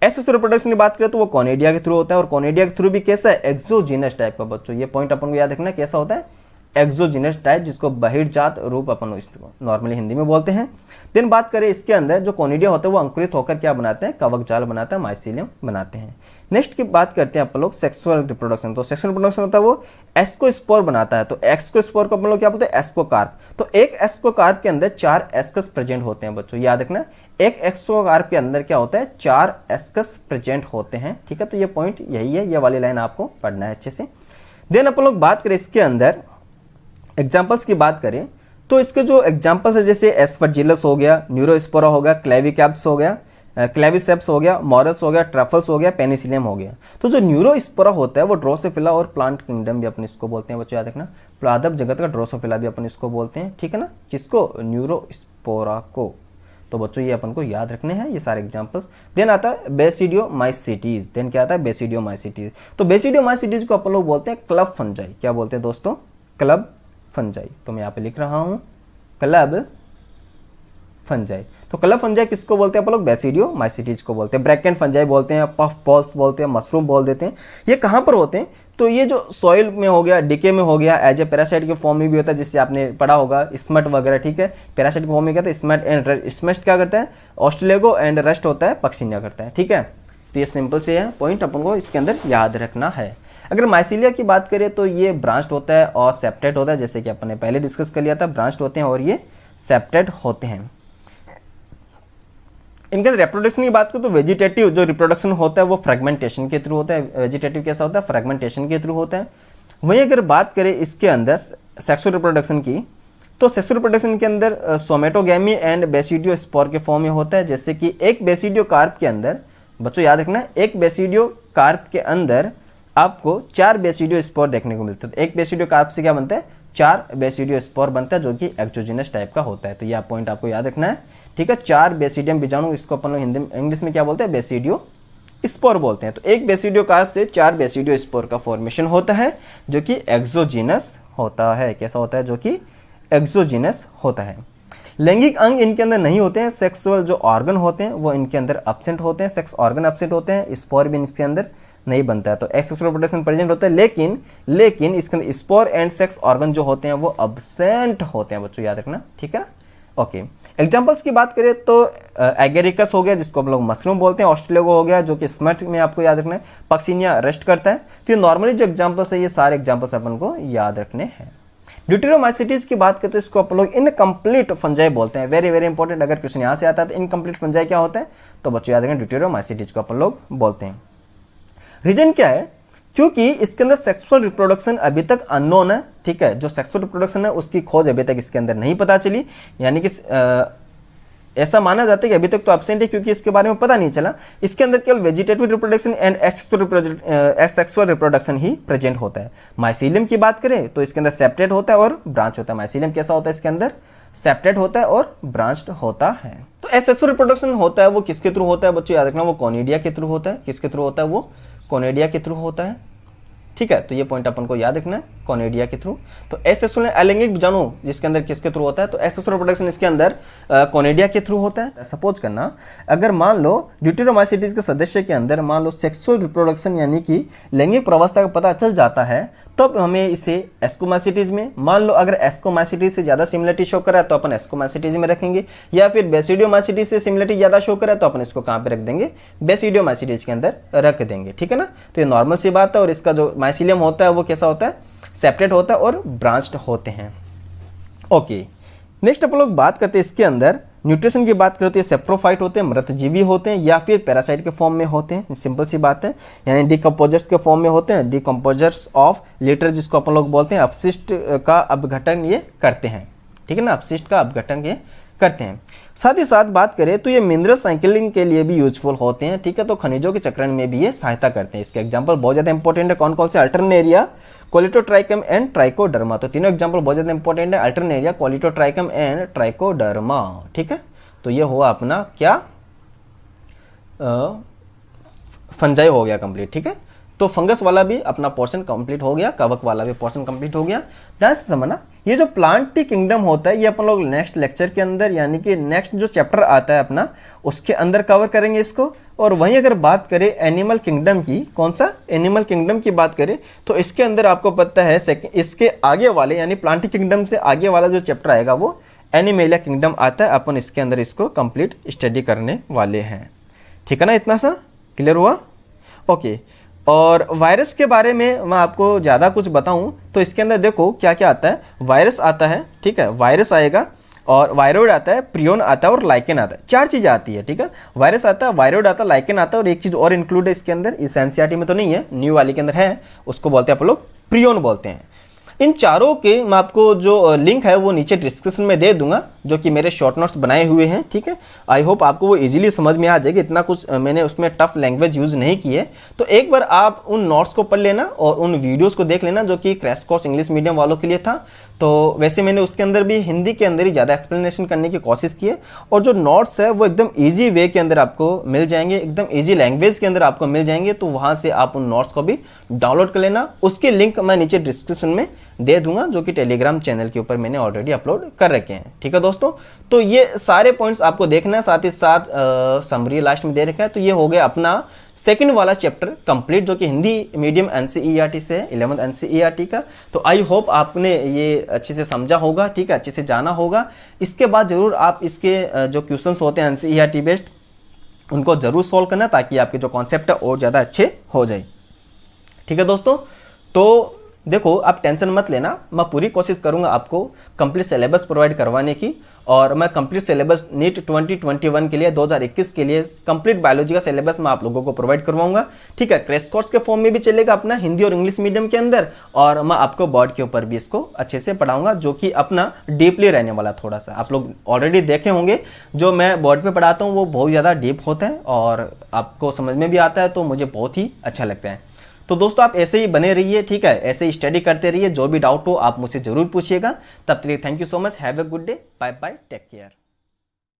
एसेक्सुअल रिप्रोडक्शन की बात करें तो वो कॉनेडिया के थ्रू होता है, और कॉनेडिया के थ्रू भी कैसा है, एक्सोजीनस टाइप का। बच्चों ये पॉइंट अपन को याद रखना है, कैसा होता है, एक्सोजीनस टाइप, जिसको बहिर्जात रूप अपन इसको नॉर्मली हिंदी में बोलते हैं। देन बात करें इसके अंदर जो कॉनिडिया होता है वो अंकुरित होकर क्या बनाते हैं, कवक जाल बनाता है, माइसीलियम बनाते हैं। नेक्स्ट की बात करते हैं अपन लोग सेक्सुअल रिप्रोडक्शन। तो सेक्सुअल रिप्रोडक्शन होता है वो एस्कोस्पोर बनाता है। तो एस्कोस्पोर को अपन लोग क्या बोलते हैं, एस्कोकार्प। तो एक एस्कोकार्प के अंदर 4 एस्कस प्रेजेंट होते हैं बच्चों, याद रखना, एक एस्कोकार्प के अंदर क्या होता है, 4 एस्कस प्रेजेंट होते हैं, ठीक है। तो ये पॉइंट यही है, ये वाली लाइन आपको पढ़ना है अच्छे से। देन अपन लोग बात करें इसके अंदर एग्जाम्पल्स की बात करें तो इसके जो एग्जाम्पल्स है, जैसे एस्परजिलस हो गया, न्यूरोस्पोरा हो गया, क्लेविकैप्स हो गया, क्लेविसेप्स हो गया, मॉरल्स हो गया, ट्रफल्स हो गया, पेनिसिलियम हो गया। तो जो न्यूरोस्पोरा होता है वो ड्रोसोफिला और प्लांट किंगडम भी अपन इसको बोलते हैं बच्चों, याद रखना, पादप जगत का ड्रोसोफिला भी अपन इसको बोलते हैं, ठीक है ना, किसको, न्यूरोस्पोरा को। तो बच्चों ये अपन को याद रखने हैं ये सारे एग्जांपल्स। देन आता है बेसिडियोमाइसिटीज। देन क्या आता है, बेसिडियोमाइसिटीज। तो बेसिडियोमाइसिटीज को अपन लोग बोलते हैं क्लब फंजाई। क्या बोलते हैं दोस्तों, क्लब फंजाई। तो मैं यहाँ पे लिख रहा हूँ क्लब फंजाई। तो क्लब फंजाई किसको बोलते हैं अपन लोग, बेसिडियोमाइसिटीज को बोलते हैं। ब्रैकेंट फंजाई बोलते हैं, पफ बॉल्स बोलते हैं, मशरूम बोल देते हैं। ये कहाँ पर होते हैं, तो ये जो सॉइल में हो गया, डिके में हो गया, एज ए पैरासाइट के फॉर्म में भी होता है, जिससे आपने पढ़ा होगा स्मट वगैरह, ठीक है। पैरासाइट के फॉर्म में क्या था, स्मट एंड स्मस्ट क्या करता है, ऑस्ट्रेलेगो, एंड रस्ट होता है, पक्सिनिया करता है, ठीक है। तो ये सिंपल से है पॉइंट, अपन को इसके अंदर याद रखना है। अगर माइसीलिया की बात करें तो ये ब्रांच्ड होता है और सेप्टेट होता है, जैसे कि अपन ने पहले डिस्कस कर लिया था, ब्रांच्ड होते हैं और ये सेप्टेट होते हैं। इनके रिप्रोडक्शन की बात करें तो वेजिटेटिव जो रिप्रोडक्शन होता है वो फ्रेगमेंटेशन के थ्रू होता है। वेजिटेटिव कैसा होता है, फ्रेगमेंटेशन के थ्रू होता है। वहीं अगर बात करें इसके अंदर सेक्सुअल रिप्रोडक्शन की, तो सेक्सुअल रिप्रोडक्शन के अंदर सोमेटोगैमी एंड बेसिडियोस्पोर के फॉर्म में होता है। जैसे कि एक बेसिडियोकार्प के अंदर, बच्चों याद रखना, एक बेसिडियोकार्प के अंदर आपको 4 बेसिडियोस्पोर देखने को मिलते हैं। तो एक बेसिडियोकार्प से क्या बनता है, 4 बेसिडियोस्पोर बनता है जो कि एक्सोजीनस टाइप का होता है। तो यह पॉइंट आपको याद रखना है, ठीक है। 4 बेसिडियम बीजाणु, इसको अपन लोग हिंदी इंग्लिश में क्या बोलते हैं, बेसिडियोस्पोर बोलते हैं। तो एक बेसिडियोकार्प से 4 बेसिडियोस्पोर का फॉर्मेशन होता है जो कि एक्सोजीनस होता है। कैसा होता है, जो कि एक्सोजीनस होता है। लैंगिक अंग इनके अंदर नहीं होते हैं, सेक्सुअल जो ऑर्गन होते हैं वो इनके अंदर एब्सेंट होते हैं, सेक्स ऑर्गन एब्सेंट होते हैं, स्पोर भी इसके अंदर नहीं बनता है। तो एक्सेक्सुअल रिप्रोडक्शन प्रेजेंट होता है, लेकिन इसके अंदर स्पोर एंड सेक्स ऑर्गन जो होते हैं वो एब्सेंट होते हैं बच्चों, याद रखना, ठीक है। ओके, एग्जांपल्स की बात करें तो एगेरिकस हो गया जिसको हम लोग मशरूम बोलते हैं, ऑस्ट्रेलिया हो गया जो कि स्मट में आपको याद रखना है, पक्सिनिया रेस्ट करता है। तो ये नॉर्मली जो एग्जांपल्स है ये सारे एग्जांपल्स अपन को याद रखने हैं। ड्यूटेरोमाइसिटीज की बात करते हैं, इसको अपन लोग इनकम्प्लीट फंजाई बोलते हैं। वेरी वेरी इंपॉर्टेंट, अगर क्वेश्चन यहाँ से आता है तो इनकम्प्लीट फंजाई क्या होता है, तो बच्चों याद रखें ड्यूटेरोमाइसिटीज को अपन लोग बोलते हैं। रीजन क्या है, क्योंकि इसके अंदर सेक्सुअल रिप्रोडक्शन अभी तक अननोन है, ठीक है। जो सेक्सुअल रिप्रोडक्शन है उसकी खोज अभी तक इसके अंदर नहीं पता चली, यानी कि ऐसा माना जाता है कि अभी तक तो एब्सेंट है क्योंकि इसके बारे में पता नहीं चला। इसके अंदर केवल vegetative reproduction and asexual reproduction he present होता है। माइसीलियम की बात करें तो इसके अंदर सेपरेट होता है और ब्रांच होता है। माइसीलियम कैसा होता है, इसके अंदर सेपरेट होता है और ब्रांच्ड होता है। तो एसेक्सुअल रिप्रोडक्शन होता है वो किसके थ्रू होता है बच्चों, याद रखना, वो कोनिडिया के थ्रू होता है। किसके थ्रू होता है, वो कोनिडिया के थ्रू होता है, ठीक है। तो ये पॉइंट अपन को याद रखना है, कोनिडिया के थ्रू। तो एसेक्सुअल अलैंगिक बीजाणु जिसके अंदर किसके थ्रू होता है, तो एसेक्सुअल रिप्रोडक्शन इसके अंदर कोनिडिया के थ्रू होता है। सपोज करना, अगर मान लो ड्यूटेरोमाइसिटीज के सदस्य के अंदर मान लो सेक्सुअल रिप्रोडक्शन यानी कि लैंगिक प्रवस्था का पता चल जाता है, तब हमें इसे एस्कोमाइसिटीज में, मान लो अगर एस्कोमाइसिटीज से ज़्यादा सिमिलरिटी शो करा है तो अपन एस्कोमाइसिटीज में रखेंगे, या फिर बेसिडियोमाइसिटीज से सिमिलरिटी ज़्यादा शो करा है तो अपन इसको कहाँ पे रख देंगे, बेसिडियोमाइसिटीज के अंदर रख देंगे, ठीक है ना। तो ये नॉर्मल सी बात है। और इसका जो माइसीलियम होता है वो कैसा होता है, सेपरेट होता है और ब्रांच्ड होते हैं। ओके, नेक्स्ट अपन लोग बात करते हैं इसके अंदर न्यूट्रिशन की बात करते हैं। सेप्रोफाइट होते हैं, मृतजीवी होते हैं, या फिर पैरासाइट के फॉर्म में होते हैं। सिंपल सी बात है, यानी डिकम्पोजर्स के फॉर्म में होते हैं, डिकम्पोजर्स ऑफ लिटर जिसको अपन लोग बोलते हैं। अपशिष्ट का अपघटन ये करते हैं, ठीक है ना, अपशिष्ट का अपघटन ये करते हैं। साथ ही साथ बात करें तो ये मिनरल साइकिलिंग के लिए भी यूजफुल होते हैं, ठीक है। तो खनिजों के चक्रण में भी ये सहायता करते हैं। इसके एग्जांपल बहुत ज़्यादा इंपॉर्टेंट है, कौन कौन से, अल्टरनेरिया, कोलिटोट्राइकम एंड ट्राइकोडर्मा। तो तीनों एग्जांपल बहुत ज़्यादा इंपॉर्टेंट है, अल्टरनेरिया, कोलिटोट्राइकम एंड ट्राइकोडर्मा, ठीक है। तो ये हुआ अपना क्या, फंजाई हो गया कंप्लीट, ठीक है। तो फंगस वाला भी अपना पोर्शन कंप्लीट हो गया, कवक वाला भी पोर्शन कंप्लीट हो गया। ध्यान से समझना, ये जो प्लांट किंगडम होता है ये अपन लोग नेक्स्ट लेक्चर के अंदर, यानी कि नेक्स्ट जो चैप्टर आता है अपना, उसके अंदर कवर करेंगे इसको। और वहीं अगर बात करें एनिमल किंगडम की, कौन सा, एनिमल किंगडम की बात करें तो इसके अंदर आपको पता है इसके आगे वाले यानी प्लांट किंगडम से आगे वाला जो चैप्टर आएगा वो एनिमेलिया किंगडम आता है। अपन इसके अंदर इसको कंप्लीट स्टडी करने वाले हैं, ठीक है ना। इतना सा क्लियर हुआ, ओके। और वायरस के बारे में मैं आपको ज़्यादा कुछ बताऊं तो इसके अंदर देखो क्या क्या आता है। वायरस आता है, ठीक है, वायरस आएगा, और वायरोइड आता है, प्रियोन आता है और लाइकेन आता है। 4 चीज़ें आती है, ठीक है। वायरस आता है, वायरोइड आता है, लाइकेन आता है, और एक चीज़ और इंक्लूड है इसके अंदर, इस एनसीईआरटी में तो नहीं है, न्यू वाली के अंदर है, उसको बोलते हैं आप लोग प्रियोन बोलते हैं। इन चारों के मैं आपको जो लिंक है वो नीचे डिस्क्रिप्शन में दे दूंगा, जो कि मेरे शॉर्ट नोट्स बनाए हुए हैं, ठीक है। आई होप आपको वो इजीली समझ में आ जाएगी, इतना कुछ मैंने उसमें टफ लैंग्वेज यूज़ नहीं की है। तो एक बार आप उन नोट्स को पढ़ लेना और उन वीडियोस को देख लेना जो कि क्रैश कोर्स इंग्लिश मीडियम वालों के लिए था। तो वैसे मैंने उसके अंदर भी हिंदी के अंदर ही ज़्यादा एक्सप्लेनेशन करने की कोशिश की है, और जो नोट्स है वो एकदम ईजी वे के अंदर आपको मिल जाएंगे, एकदम ईजी लैंग्वेज के अंदर आपको मिल जाएंगे। तो वहाँ से आप उन नोट्स को भी डाउनलोड कर लेना, उसके लिंक मैं नीचे डिस्क्रिप्शन में दे दूंगा, जो कि टेलीग्राम चैनल के ऊपर मैंने ऑलरेडी अपलोड कर रखे हैं, ठीक है दोस्तों। तो ये सारे पॉइंट्स आपको देखना है, साथ ही साथ समरी लास्ट में दे रखा है। तो ये हो गया अपना सेकंड वाला चैप्टर कंप्लीट, जो कि हिंदी मीडियम एनसीईआरटी से है, 11th एनसीईआरटी का। तो आई होप आपने ये अच्छे से समझा होगा, ठीक है, अच्छे से जाना होगा। इसके बाद जरूर आप इसके जो क्वेश्चंस होते हैं एनसीईआरटी बेस्ड, उनको जरूर सोल्व करना, ताकि आपके जो कॉन्सेप्ट है और ज़्यादा अच्छे हो जाए, ठीक है दोस्तों। तो देखो आप टेंशन मत लेना, मैं पूरी कोशिश करूंगा आपको कंप्लीट सिलेबस प्रोवाइड करवाने की, और मैं कंप्लीट सिलेबस नीट 2021 के लिए 2021 के लिए कंप्लीट बायोलॉजी का सिलेबस मैं आप लोगों को प्रोवाइड करवाऊंगा, ठीक है। क्रैश कोर्स के फॉर्म में भी चलेगा अपना हिंदी और इंग्लिश मीडियम के अंदर, और मैं आपको बोर्ड के ऊपर भी इसको अच्छे से पढ़ाऊंगा, जो कि अपना डीपली रहने वाला। थोड़ा सा आप लोग ऑलरेडी देखे होंगे, जो मैं बोर्ड पे पढ़ाता हूँ वो बहुत ज़्यादा डीप होता है और आपको समझ में भी आता है, तो मुझे बहुत ही अच्छा लगता है। तो दोस्तों आप ऐसे ही बने रहिए, ठीक है, ऐसे ही स्टडी करते रहिए, जो भी डाउट हो आप मुझसे जरूर पूछिएगा। तब तक thank you so much, have a good day, bye bye, take care.